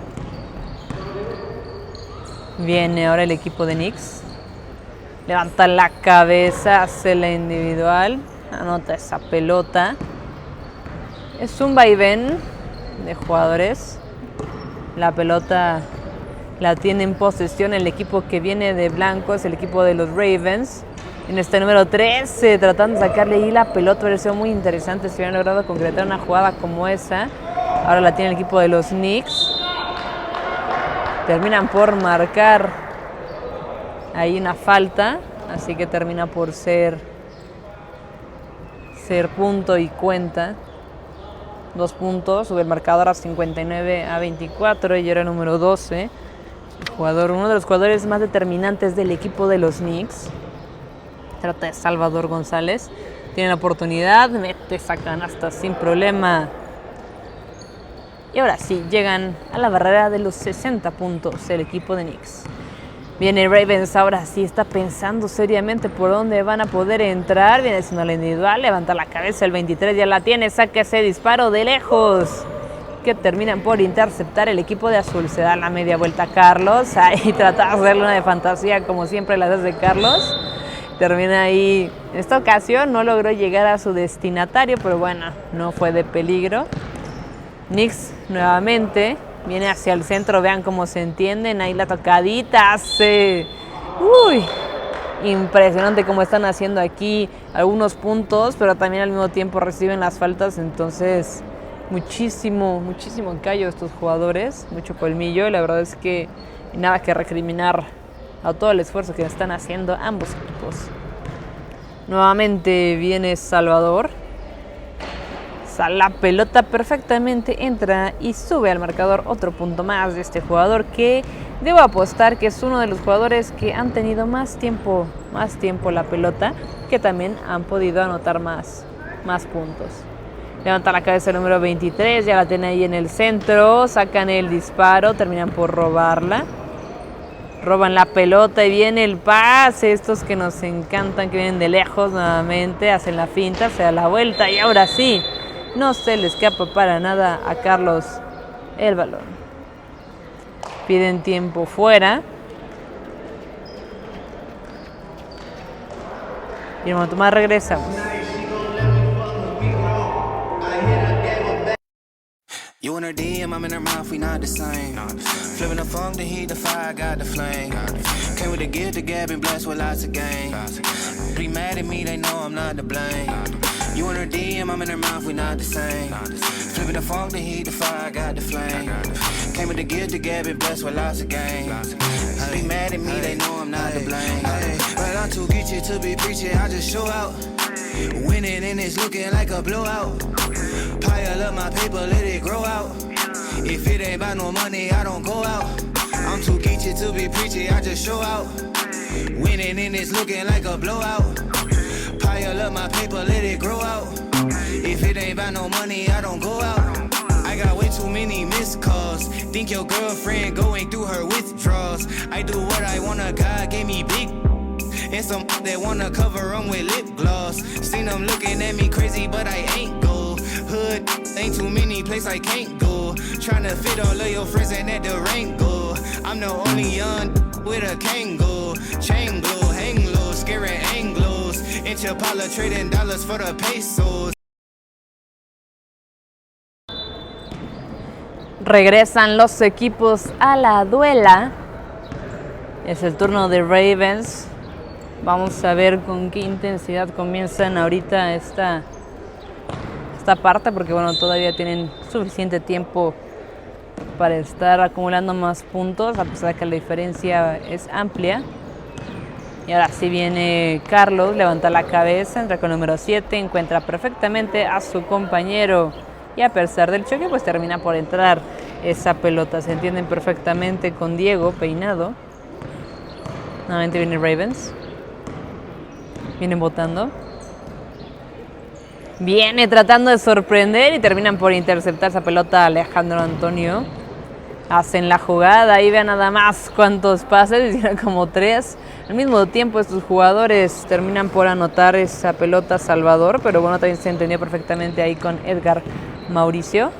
Viene ahora el equipo de Knicks. Levanta la cabeza, hace la individual. Anota esa pelota. Es un vaivén de jugadores. La pelota la tiene en posesión el equipo que viene de blanco. Es el equipo de los Ravens. En este número 13, tratando de sacarle ahí la pelota. Hubiera sido muy interesante si hubieran logrado concretar una jugada como esa. Ahora la tiene el equipo de los Knicks. Terminan por marcar ahí una falta, así que termina por ser punto y cuenta. 2 puntos, sube el marcador a 59-24 y era el número 12. Uno de los jugadores más determinantes del equipo de los Knicks. Trata de Salvador González. Tiene la oportunidad, mete esa canasta sin problema. Y ahora sí, llegan a la barrera de los 60 puntos el equipo de Knicks. Viene Ravens, ahora sí está pensando seriamente por dónde van a poder entrar. Viene haciendo la individual, levanta la cabeza, el 23 ya la tiene, saca ese disparo de lejos que terminan por interceptar el equipo de azul. Se da la media vuelta a Carlos, ahí trata de hacerle una de fantasía como siempre las hace Carlos. Termina ahí, en esta ocasión no logró llegar a su destinatario, pero bueno, no fue de peligro. Knicks nuevamente viene hacia el centro, vean cómo se entienden, ahí la tocadita hace... ¡Uy! Impresionante cómo están haciendo aquí algunos puntos, pero también al mismo tiempo reciben las faltas, entonces muchísimo callo estos jugadores, mucho colmillo, y la verdad es que nada que recriminar a todo el esfuerzo que están haciendo ambos equipos. Nuevamente viene Salvador. La pelota perfectamente entra y sube al marcador otro punto más de este jugador que debo apostar que es uno de los jugadores que han tenido más tiempo la pelota, que también han podido anotar más puntos. Levanta la cabeza el número 23, ya la tiene ahí en el centro, sacan el disparo, terminan por robarla. Roban la pelota y viene el pase, estos que nos encantan, que vienen de lejos nuevamente, hacen la finta, se da la vuelta y ahora sí. No se le escapa para nada a Carlos el balón. Piden tiempo fuera. Y en un momento más regresamos. You in her DM, I'm in her mouth, we not the same. Flipping the funk, the heat, the fire, got the flame. Came with the gift, the gab, and blessed with lots of game. Be mad at me, they know I'm not to blame. You in her DM, I'm in her mouth, we not the same. Flipping the funk, the heat, the fire, got the flame. Came with the gift, the gab, and blessed with lots of game. Be mad at me, they know I'm not to blame. But I'm too geeky to be preaching, I just show out. Winning and it's looking like a blowout. Pile up my paper, let it grow out. If it ain't about no money, I don't go out. I'm too geeky to be preachy, I just show out. Winning and it's looking like a blowout. Pile up my paper, let it grow out. If it ain't about no money, I don't go out. I got way too many missed calls. Think your girlfriend going through her withdrawals. I do what I wanna, God gave me big. And some that wanna cover them with lip gloss. Seen them looking at me crazy, but I ain't go. Hood, ain't too many places I can't go. Tryna fit all of your friends and at the rank go. I'm the only young with a Kango. Chain glow, hang low, scaring Anglos. In Chapala trading dollars for the pesos. Regresan los equipos a la duela. Es el turno de Ravens. Vamos a ver con qué intensidad comienzan ahorita esta esta parte porque bueno, todavía tienen suficiente tiempo para estar acumulando más puntos, a pesar de que la diferencia es amplia. Y ahora sí viene Carlos, levanta la cabeza, entra con el número 7, encuentra perfectamente a su compañero y a pesar del choque pues termina por entrar esa pelota. Se entienden perfectamente con Diego peinado. Nuevamente viene Ravens. Vienen votando. Viene tratando de sorprender y terminan por interceptar esa pelota a Alejandro Antonio. Hacen la jugada, ahí vean nada más cuántos pases, hicieron como 3. Al mismo tiempo estos jugadores terminan por anotar esa pelota a Salvador, pero bueno, también se entendió perfectamente ahí con Edgar Mauricio.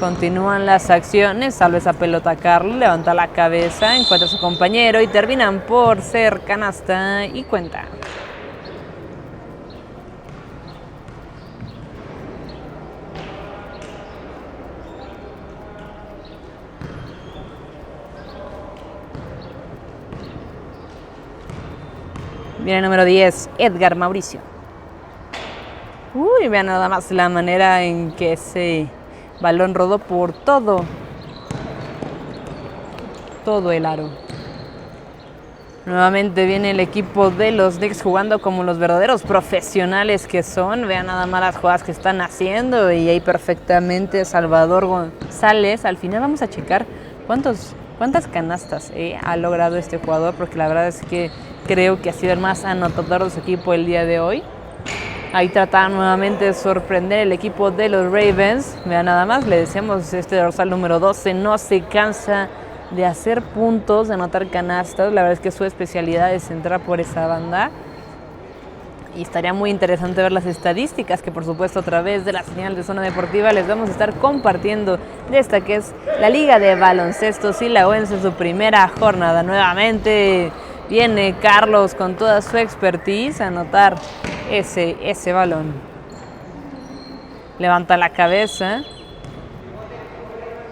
Continúan las acciones, salva esa pelota a Carlos, levanta la cabeza, encuentra a su compañero y terminan por ser canasta y cuenta. Viene el número 10, Edgar Mauricio. Uy, vean nada más la manera en que ese balón rodó por todo el aro. Nuevamente viene el equipo de los Knicks jugando como los verdaderos profesionales que son. Vean nada más las jugadas que están haciendo y ahí perfectamente Salvador González. Al final vamos a checar cuántas canastas ha logrado este jugador, porque la verdad es que creo que ha sido el más anotador de su equipo el día de hoy. Ahí trataban nuevamente de sorprender el equipo de los Ravens. Vean nada más, le decíamos, este dorsal número 12 no se cansa de hacer puntos, de anotar canastas. La verdad es que su especialidad es entrar por esa banda. Y estaría muy interesante ver las estadísticas que por supuesto a través de la señal de Zona Deportiva les vamos a estar compartiendo de esta que es la Liga de Baloncesto Silauense en su primera jornada. Nuevamente viene Carlos con toda su expertise a anotar ese balón. Levanta la cabeza.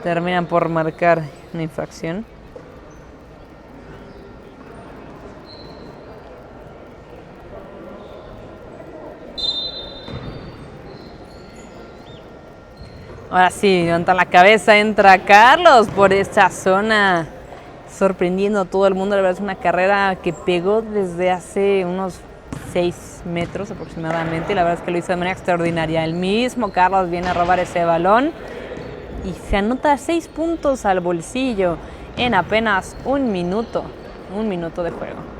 Terminan por marcar una infracción. Ahora sí, levanta la cabeza, entra Carlos por esta zona, sorprendiendo a todo el mundo. La verdad es una carrera que pegó desde hace unos 6 metros aproximadamente. La verdad es que lo hizo de manera extraordinaria. El mismo Carlos viene a robar ese balón y se anota 6 puntos al bolsillo en apenas un minuto de juego.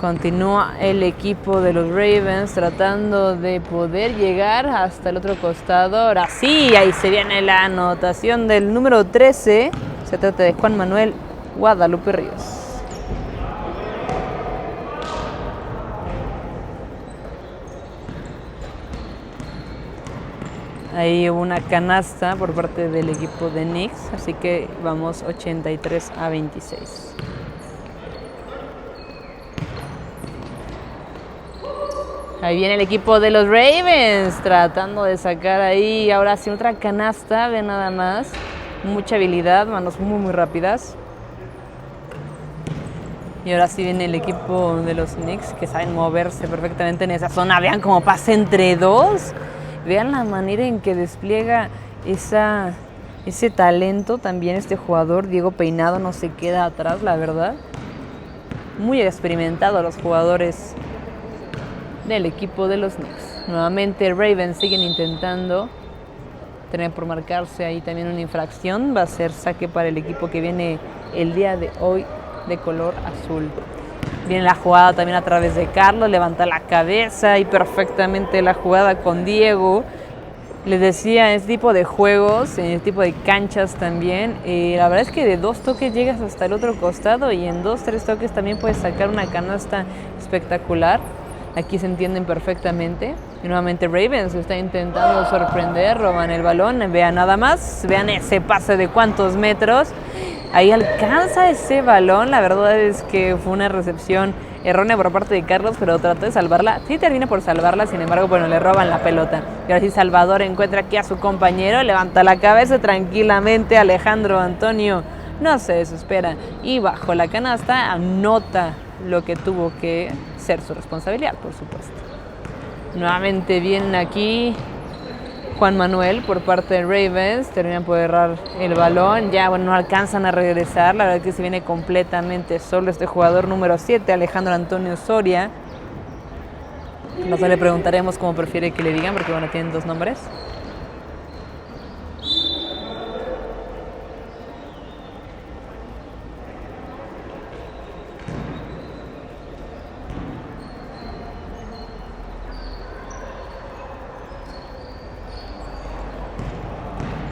Continúa el equipo de los Ravens tratando de poder llegar hasta el otro costado. Ahora sí, ahí se viene la anotación del número 13. Se trata de Juan Manuel Guadalupe Ríos. Ahí hubo una canasta por parte del equipo de Knicks, así que vamos 83-26. Ahí viene el equipo de los Ravens tratando de sacar ahí, ahora sí otra canasta, vean nada más. Mucha habilidad, manos muy rápidas. Y ahora sí viene el equipo de los Knicks que saben moverse perfectamente en esa zona. Vean cómo pasa entre dos. Vean la manera en que despliega ese talento también este jugador. Diego Peinado no se queda atrás, la verdad. Muy experimentado los jugadores del equipo de los Knicks. Nuevamente Ravens siguen intentando tener por marcarse ahí también una infracción. Va a ser saque para el equipo que viene el día de hoy de color azul. Viene la jugada también a través de Carlos, levanta la cabeza y perfectamente la jugada con Diego. Les decía, este tipo de juegos, en este tipo de canchas también, la verdad es que de 2 toques llegas hasta el otro costado y en 2-3 toques también puedes sacar una canasta espectacular. Aquí se entienden perfectamente. Y nuevamente Ravens está intentando sorprender, roban el balón. Vean nada más, vean ese pase de cuántos metros. Ahí alcanza ese balón. La verdad es que fue una recepción errónea por parte de Carlos, pero trató de salvarla. Sí termina por salvarla, sin embargo, bueno, le roban la pelota. Y ahora sí Salvador encuentra aquí a su compañero, levanta la cabeza tranquilamente. Alejandro Antonio no se desespera y bajo la canasta anota lo que tuvo que ser su responsabilidad, por supuesto. Nuevamente vienen aquí Juan Manuel por parte de Ravens, terminan por errar el balón, ya bueno, no alcanzan a regresar, la verdad que se viene completamente solo este jugador número 7, Alejandro Antonio Soria. Nosotros le preguntaremos cómo prefiere que le digan, porque bueno, tienen 2 nombres.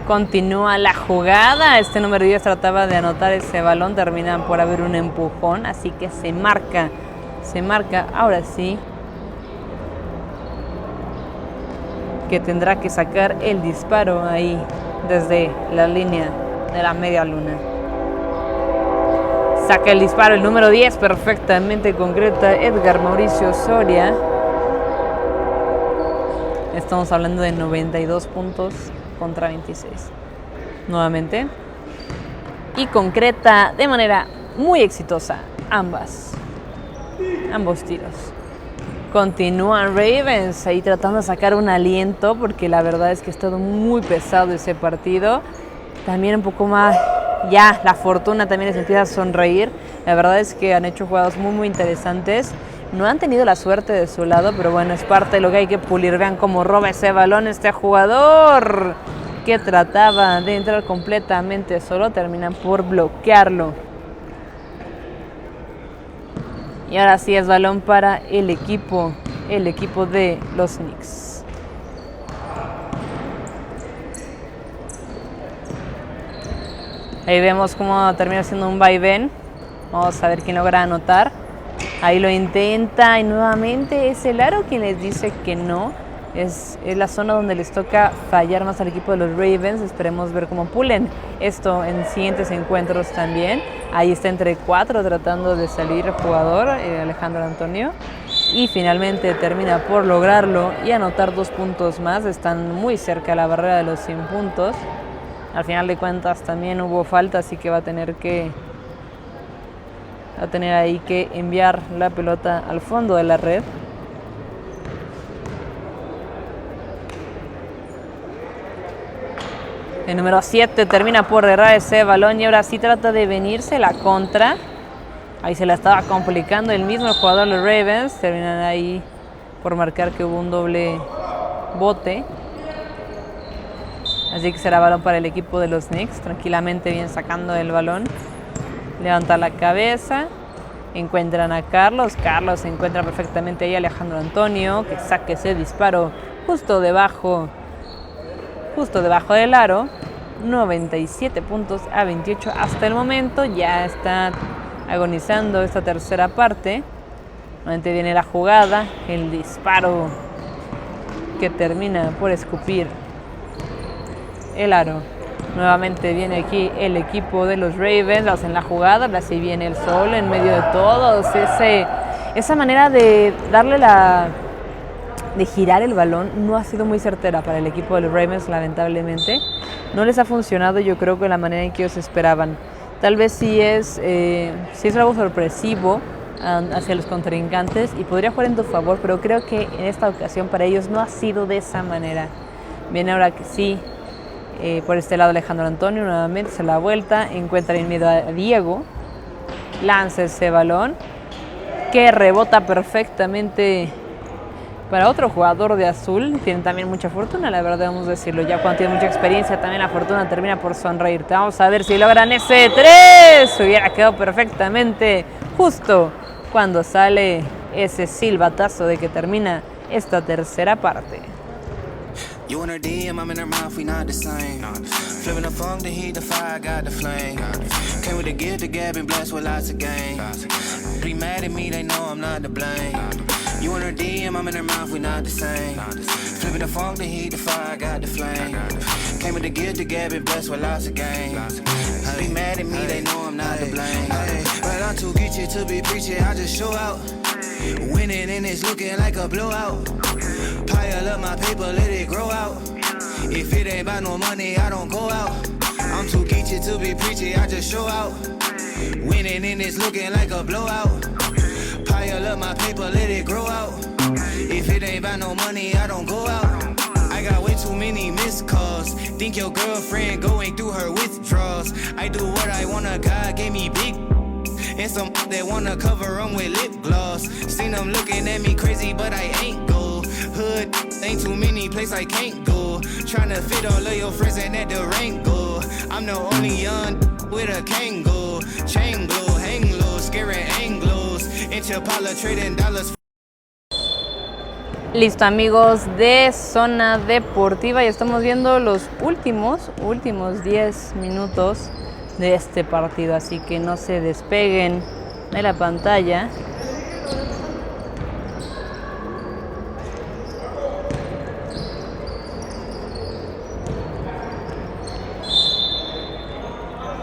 Continúa la jugada, este número 10 trataba de anotar ese balón, terminan por haber un empujón, así que se marca, ahora sí, que tendrá que sacar el disparo ahí, desde la línea de la media luna. Saca el disparo, el número 10, perfectamente concreta, Edgar Mauricio Soria. Estamos hablando de 92 puntos contra 26. Nuevamente. Y concreta de manera muy exitosa ambos tiros. Continúan Ravens ahí tratando de sacar un aliento, porque la verdad es que ha estado muy pesado ese partido. También un poco más, ya la fortuna también les empieza a sonreír. La verdad es que han hecho jugadas muy interesantes. No han tenido la suerte de su lado, pero bueno, es parte de lo que hay que pulir. Vean cómo roba ese balón este jugador que trataba de entrar completamente solo. Terminan por bloquearlo. Y ahora sí es balón para el equipo de los Knicks. Ahí vemos cómo termina siendo un vaivén. Vamos a ver quién logra anotar. Ahí lo intenta y nuevamente es el aro quien les dice que no. Es la zona donde les toca fallar más al equipo de los Ravens. Esperemos ver cómo pulen esto en siguientes encuentros también. Ahí está entre 4 tratando de salir el jugador, Alejandro Antonio. Y finalmente termina por lograrlo y anotar 2 puntos más. Están muy cerca de la barrera de los 100 puntos. Al final de cuentas también hubo falta, así que va a tener ahí que enviar la pelota al fondo de la red. El número 7 termina por errar ese balón y ahora sí trata de venirse la contra. Ahí se la estaba complicando el mismo jugador de los Ravens. Terminan ahí por marcar que hubo un doble bote. Así que será balón para el equipo de los Knicks. Tranquilamente bien sacando el balón. Levanta la cabeza. Encuentran a Carlos. Carlos se encuentra perfectamente ahí Alejandro Antonio, que saca ese disparo justo debajo del aro. 97 puntos a 28 hasta el momento. Ya está agonizando esta tercera parte. Nuevamente viene la jugada, el disparo que termina por escupir el aro. Nuevamente viene aquí el equipo de los Ravens, hacen la jugada, así viene el sol en medio de todos. Esa manera de darle de girar el balón no ha sido muy certera para el equipo de los Ravens, lamentablemente. No les ha funcionado, yo creo, que la manera en que ellos esperaban. Tal vez sí es algo sorpresivo hacia los contrincantes y podría jugar en tu favor, pero creo que en esta ocasión para ellos no ha sido de esa manera. Viene ahora que sí, por este lado Alejandro Antonio, nuevamente se la vuelta, encuentra en medio a Diego, lanza ese balón que rebota perfectamente para otro jugador de azul. Tienen también mucha fortuna, la verdad, vamos a decirlo. Ya cuando tienen mucha experiencia, también la fortuna termina por sonreírte. Vamos a ver si logran ese 3. Hubiera quedado perfectamente justo cuando sale ese silbatazo de que termina esta tercera parte. You in her DM, I'm in her mouth, we not the same. Flipping the funk, the heat, the fire, got the flame. Came with the gift, the gab, and blessed with lots of game. Be mad at me, they know I'm not to blame. You in her DM, I'm in her mouth, we not the same. Flipping the funk, the heat, the fire, got the flame. Came with the gift, the gab, and blessed with lots of game. Be mad at me, they know I'm not to blame. But I'm too geeky to be preaching, I just show out. Winning and it's looking like a blowout. Pile up my paper, let it grow out. If it ain't about no money, I don't go out. I'm too geeky to be preachy, I just show out. Winning and it's looking like a blowout. Pile up my paper, let it grow out. If it ain't about no money, I don't go out. I got way too many missed calls. Think your girlfriend going through her withdrawals. I do what I wanna, God gave me big. And some that wanna cover them with lip gloss. Seen them looking at me crazy, but I ain't go. Hood, ain't too many places I can't go. Tryna fit all of your friends in that Durango. I'm the only young with a Kango. Chain glow, hang low, scaring Anglos. In Chapala trading dollars. Listo, amigos de Zona Deportiva, y estamos viendo los últimos 10 minutos de este partido, así que no se despeguen de la pantalla.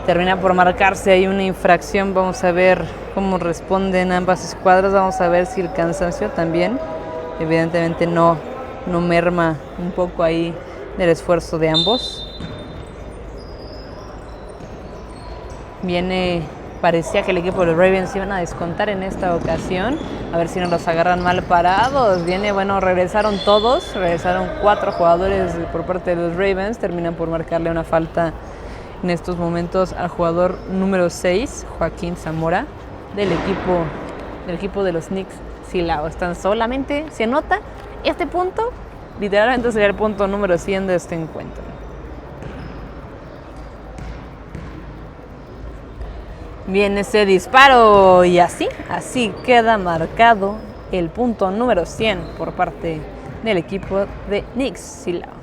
Termina por marcarse ahí una infracción. Vamos a ver cómo responden ambas escuadras. Vamos a ver si el cansancio también evidentemente no merma un poco ahí del esfuerzo de ambos. Parecía que el equipo de los Ravens iban a descontar en esta ocasión. A ver si no los agarran mal parados. Regresaron todos. Regresaron 4 jugadores por parte de los Ravens. Terminan por marcarle una falta en estos momentos al jugador número 6, Joaquín Zamora, del equipo de los Knicks Silao. Están solamente, se nota, este punto, literalmente sería el punto número 100 de este encuentro. Viene ese disparo y así queda marcado el punto número 100 por parte del equipo de Knicks Silao.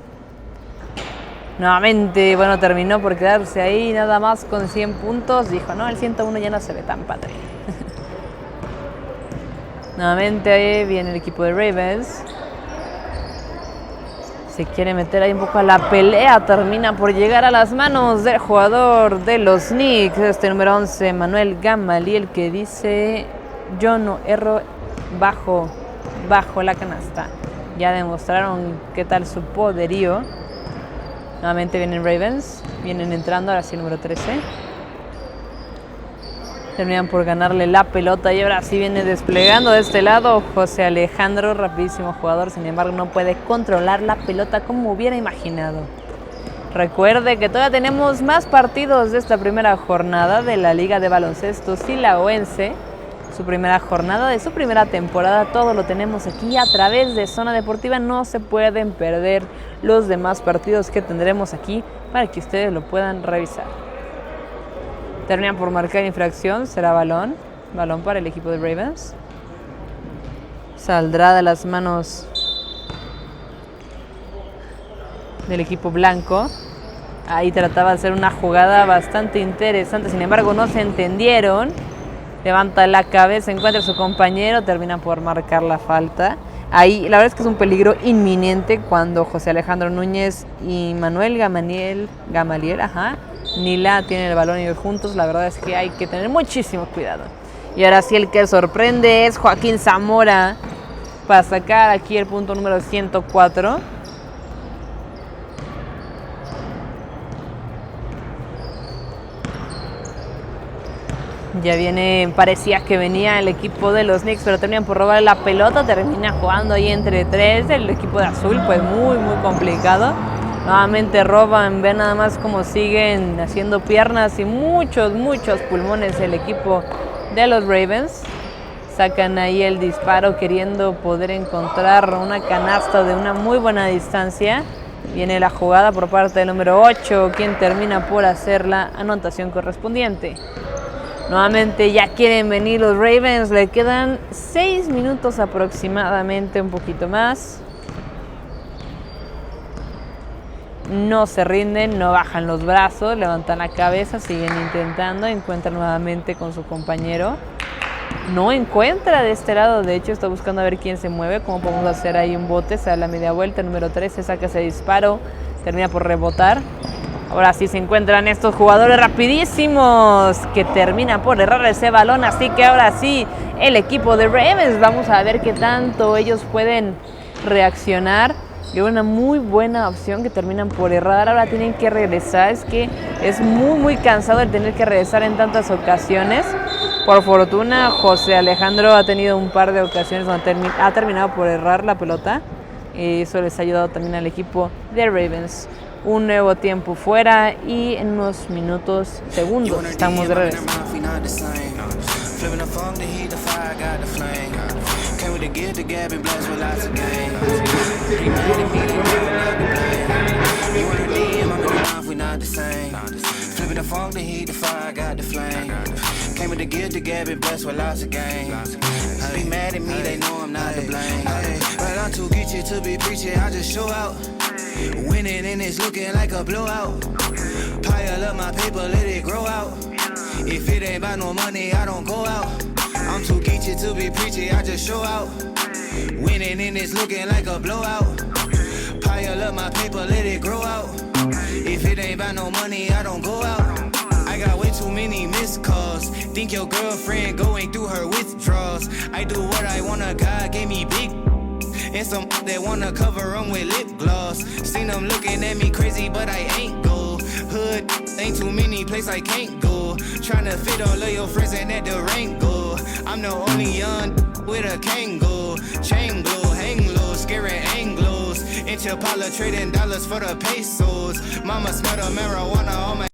Nuevamente, terminó por quedarse ahí nada más con 100 puntos. Dijo, no, el 101 ya no se ve tan padre. Nuevamente ahí viene el equipo de Ravens. Se quiere meter ahí un poco a la pelea. Termina por llegar a las manos del jugador de los Knicks, este número 11, Manuel Gamaliel, que dice, yo no erro bajo la canasta. Ya demostraron qué tal su poderío. Nuevamente vienen Ravens, vienen entrando, ahora sí el número 13. Terminan por ganarle la pelota y ahora sí viene desplegando de este lado José Alejandro, rapidísimo jugador, sin embargo no puede controlar la pelota como hubiera imaginado. Recuerde que todavía tenemos más partidos de esta primera jornada de la Liga de Baloncesto Silaoense. Su primera jornada de su primera temporada, todo lo tenemos aquí a través de Zona Deportiva. No se pueden perder los demás partidos que tendremos aquí para que ustedes lo puedan revisar. Terminan por marcar infracción, será balón para el equipo de Ravens. Saldrá de las manos del equipo blanco. Ahí trataba de hacer una jugada bastante interesante, sin embargo no se entendieron. Levanta la cabeza, encuentra a su compañero, termina por marcar la falta. Ahí la verdad es que es un peligro inminente cuando José Alejandro Núñez y Manuel Gamaliel, Nila tienen el balón y juntos. La verdad es que hay que tener muchísimo cuidado. Y ahora sí el que sorprende es Joaquín Zamora para sacar aquí el punto número 104. Ya parecía que venía el equipo de los Knicks, pero terminan por robar la pelota. Termina jugando ahí entre 3. El equipo de azul, pues muy complicado. Nuevamente roban, ven nada más cómo siguen haciendo piernas y muchos pulmones el equipo de los Ravens. Sacan ahí el disparo queriendo poder encontrar una canasta de una muy buena distancia. Viene la jugada por parte del número 8, quien termina por hacer la anotación correspondiente. Nuevamente ya quieren venir los Ravens, le quedan 6 minutos aproximadamente, un poquito más. No se rinden, no bajan los brazos, levantan la cabeza, siguen intentando, encuentran nuevamente con su compañero. No encuentra de este lado, de hecho está buscando a ver quién se mueve, cómo podemos hacer ahí un bote, se da la media vuelta, el número 13 saca ese disparo, termina por rebotar. Ahora sí se encuentran estos jugadores rapidísimos que terminan por errar ese balón, así que ahora sí el equipo de Ravens, vamos a ver qué tanto ellos pueden reaccionar. Y una muy buena opción que terminan por errar, ahora tienen que regresar, es que es muy cansado el tener que regresar en tantas ocasiones. Por fortuna, José Alejandro ha tenido un par de ocasiones donde ha terminado por errar la pelota. Eso les ha ayudado también al equipo de Ravens. Un nuevo tiempo fuera y en unos segundos estamos de regreso. Flipping the phone, the heat, the fire, got the flame. Came with the gift to gab and blessed with lots of game. Be mad at me, they know I'm not to blame. But I'm too geeky to be preaching, I just show out. Winning and it's looking like a blowout. Pile up my paper, let it grow out. If it ain't about no money, I don't go out. I'm too geeky to be preaching, I just show out. Winning and it's looking like a blowout. Pile up my paper, let it grow out. If it ain't about no money, I don't go out. I got way too many missed calls. Think your girlfriend going through her withdrawals. I do what I wanna, God gave me big. And some that wanna cover them with lip gloss. Seen them looking at me crazy, but I ain't go. Hood, ain't too many places I can't go. Tryna fit all of your friends in that Durango. I'm the only young with a Kango. Chain glow, hang low, scaring Anglos. In Chapala trading dollars for the pesos. Mama smell the marijuana on my.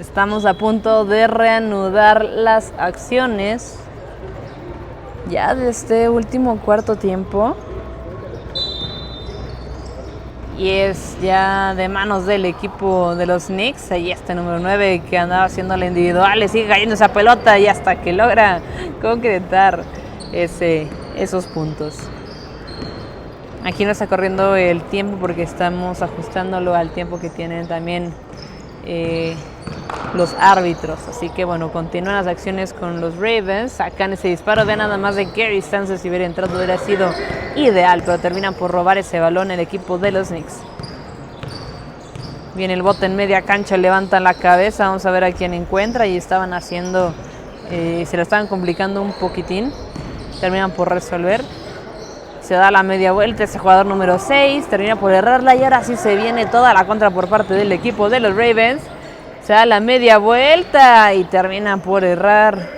Estamos a punto de reanudar las acciones ya de este último cuarto tiempo. Y es ya de manos del equipo de los Knicks. Ahí está el número 9 que andaba haciendo la individual. Le sigue cayendo esa pelota y hasta que logra concretar esos puntos. Aquí no está corriendo el tiempo porque estamos ajustándolo al tiempo que tienen también los árbitros. Así que bueno, continúan las acciones con los Ravens. Sacan ese disparo. Vean nada más de qué distancia, si hubiera entrado hubiera sido ideal, pero terminan por robar ese balón el equipo de los Knicks. Viene el bote en media cancha, levantan la cabeza. Vamos a ver a quién encuentra. Y estaban haciendo, se lo estaban complicando un poquitín. Terminan por resolver. Se da la media vuelta ese jugador número 6. Termina por errarla y ahora sí se viene toda la contra por parte del equipo de los Ravens. Se da la media vuelta y termina por errar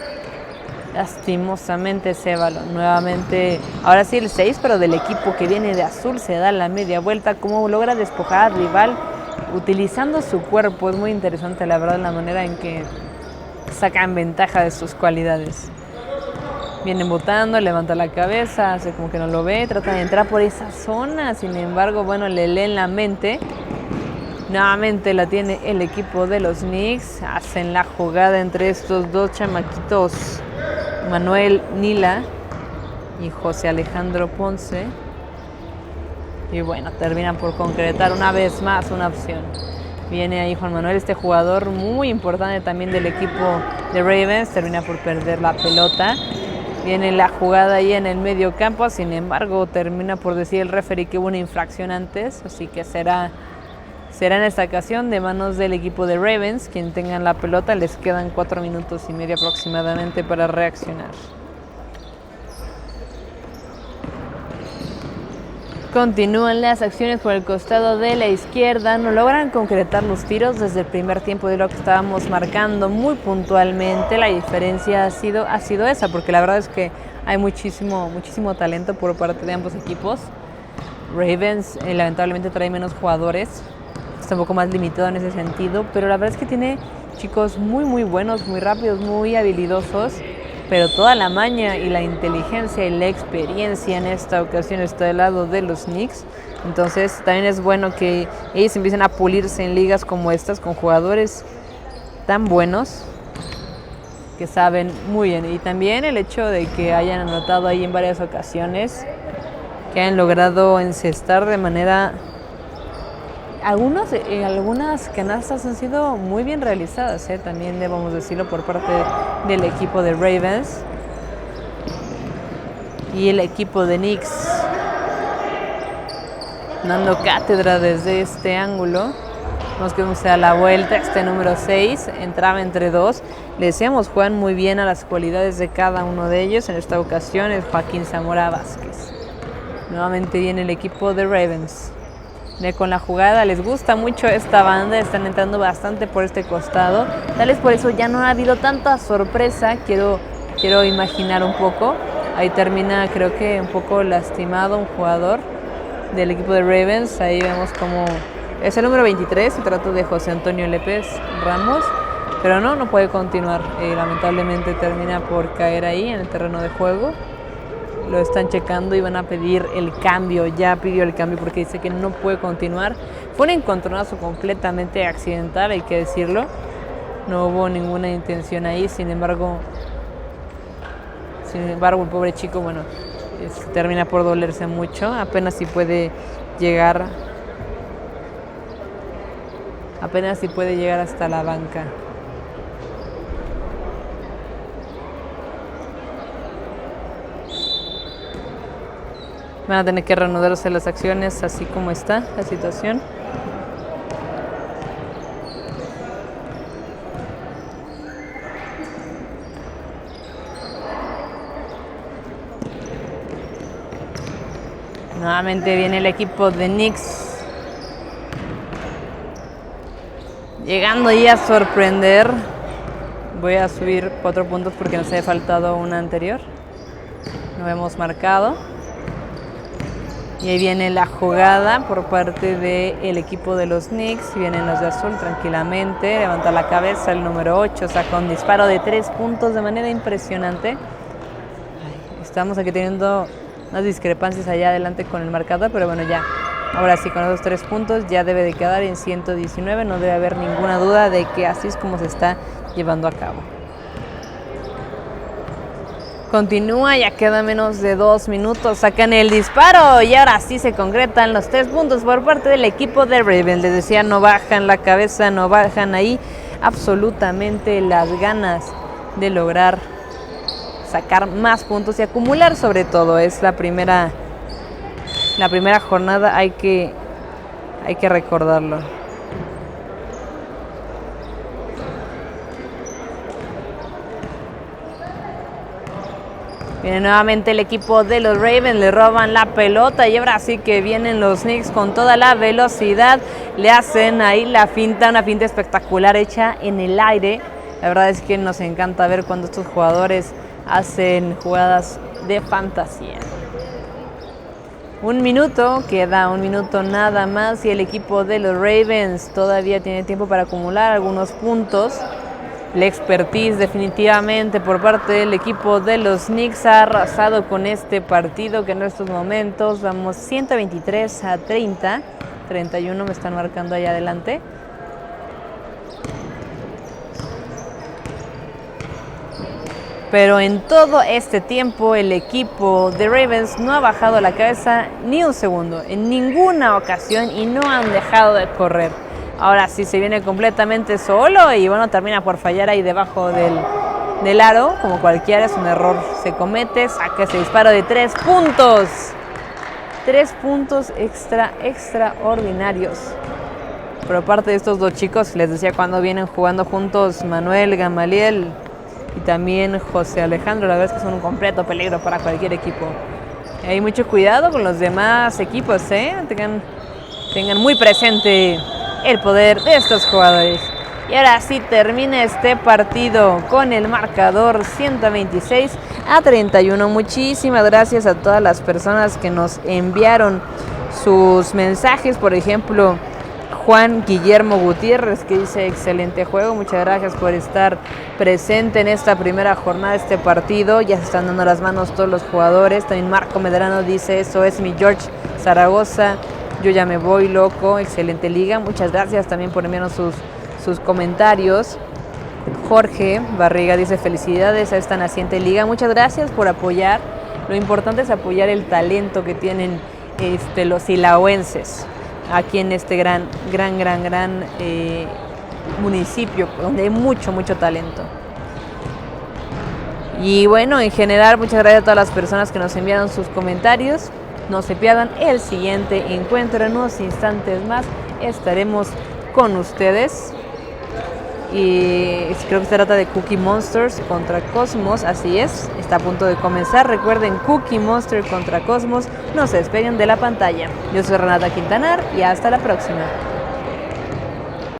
lastimosamente ese balón. Nuevamente, ahora sí el 6, pero del equipo que viene de azul. Se da la media vuelta. Cómo logra despojar al rival utilizando su cuerpo. Es muy interesante, la verdad, la manera en que sacan ventaja de sus cualidades. Vienen botando, levanta la cabeza, hace como que no lo ve, trata de entrar por esa zona. Sin embargo, bueno, le leen la mente. Nuevamente la tiene el equipo de los Knicks. Hacen la jugada entre estos dos chamaquitos, Manuel Nila y José Alejandro Ponce. Y bueno, terminan por concretar una vez más una opción. Viene ahí Juan Manuel, este jugador muy importante también del equipo de Ravens. Termina por perder la pelota. Viene la jugada ahí en el medio campo. Sin embargo, termina por decir el referee que hubo una infracción antes. Así que será en esta ocasión de manos del equipo de Ravens. Quien tengan la pelota, les quedan 4 minutos y medio aproximadamente para reaccionar. Continúan las acciones por el costado de la izquierda. No logran concretar los tiros desde el primer tiempo de lo que estábamos marcando muy puntualmente. La diferencia ha sido esa, porque la verdad es que hay muchísimo talento por parte de ambos equipos. Ravens lamentablemente trae menos jugadores. Está un poco más limitado en ese sentido, pero la verdad es que tiene chicos muy buenos, muy rápidos, muy habilidosos. Pero toda la maña y la inteligencia y la experiencia en esta ocasión está del lado de los Knicks. Entonces también es bueno que ellos empiecen a pulirse en ligas como estas, con jugadores tan buenos que saben muy bien. Y también el hecho de que hayan anotado ahí en varias ocasiones, que hayan logrado encestar de manera... Algunas canastas han sido muy bien realizadas, también debemos decirlo, por parte del equipo de Ravens y el equipo de Knicks, dando cátedra desde este ángulo. Vamos que vamos a la vuelta, este número 6 entraba entre dos. Le decíamos, juegan muy bien a las cualidades de cada uno de ellos. En esta ocasión es Joaquín Zamora Vázquez. Nuevamente viene el equipo de Ravens. con la jugada. Les gusta mucho esta banda, están entrando bastante por este costado. Tal vez por eso ya no ha habido tanta sorpresa, quiero imaginar un poco. Ahí termina, creo que un poco lastimado un jugador del equipo de Ravens. Ahí vemos como es el número 23, se trata de José Antonio López Ramos, pero no puede continuar. Lamentablemente termina por caer ahí en el terreno de juego. Lo están checando y van a pedir el cambio. Ya pidió el cambio porque dice que no puede continuar. Fue un encontronazo completamente accidental, hay que decirlo. No hubo ninguna intención ahí. Sin embargo, el pobre chico, bueno, termina por dolerse mucho. Apenas si puede llegar hasta la banca. Van a tener que reanudarse las acciones así como está la situación. Nuevamente viene el equipo de Knicks, llegando ya a sorprender. Voy a subir 4 puntos porque nos había faltado una anterior. No hemos marcado. Y ahí viene la jugada por parte del equipo de los Knicks. Vienen los de azul tranquilamente. Levanta la cabeza el número 8. Saca un disparo de 3 puntos de manera impresionante. Estamos aquí teniendo unas discrepancias allá adelante con el marcador. Pero bueno, ya. Ahora sí, con esos 3 puntos ya debe de quedar en 119. No debe haber ninguna duda de que así es como se está llevando a cabo. Continúa, ya queda menos de 2 minutos, sacan el disparo y ahora sí se concretan los 3 puntos por parte del equipo de Ravens. Les decía, no bajan la cabeza, no bajan ahí absolutamente las ganas de lograr sacar más puntos y acumular sobre todo. Es la primera jornada, hay que recordarlo. Viene nuevamente el equipo de los Ravens, le roban la pelota y ahora sí que vienen los Knicks con toda la velocidad. Le hacen ahí la finta, una finta espectacular hecha en el aire. La verdad es que nos encanta ver cuando estos jugadores hacen jugadas de fantasía. 1 minuto, queda 1 minuto nada más y el equipo de los Ravens todavía tiene tiempo para acumular algunos puntos. La expertise definitivamente por parte del equipo de los Knicks ha arrasado con este partido que en estos momentos vamos 123-30, 31 me están marcando ahí adelante. Pero en todo este tiempo el equipo de Ravens no ha bajado la cabeza ni un segundo, en ninguna ocasión, y no han dejado de correr. Ahora sí se viene completamente solo y bueno, termina por fallar ahí debajo del aro, como cualquiera, es un error, se comete, saca ese disparo de 3 puntos. 3 puntos extraordinarios. Por parte de estos dos chicos, les decía cuando vienen jugando juntos, Manuel, Gamaliel y también José Alejandro, la verdad es que son un completo peligro para cualquier equipo. Hay mucho cuidado con los demás equipos, tengan muy presente el poder de estos jugadores. Y ahora sí termina este partido con el marcador 126-31. Muchísimas gracias a todas las personas que nos enviaron sus mensajes. Por ejemplo, Juan Guillermo Gutiérrez, que dice excelente juego. Muchas gracias por estar presente en esta primera jornada de este partido. Ya se están dando las manos todos los jugadores. También Marco Medrano dice, eso es mi George Zaragoza. Yo ya me voy loco, excelente liga. Muchas gracias también por enviarnos sus comentarios. Jorge Barriga dice felicidades a esta naciente liga. Muchas gracias por apoyar. Lo importante es apoyar el talento que tienen los silahuenses aquí en este gran municipio donde hay mucho talento. Y bueno, en general muchas gracias a todas las personas que nos enviaron sus comentarios. No se pierdan el siguiente encuentro. En unos instantes más estaremos con ustedes. y creo que se trata de Cookie Monsters contra Cosmos, así es, está a punto de comenzar. Recuerden, Cookie Monster contra Cosmos, no se despeguen de la pantalla. Yo soy Renata Quintanar y hasta la próxima.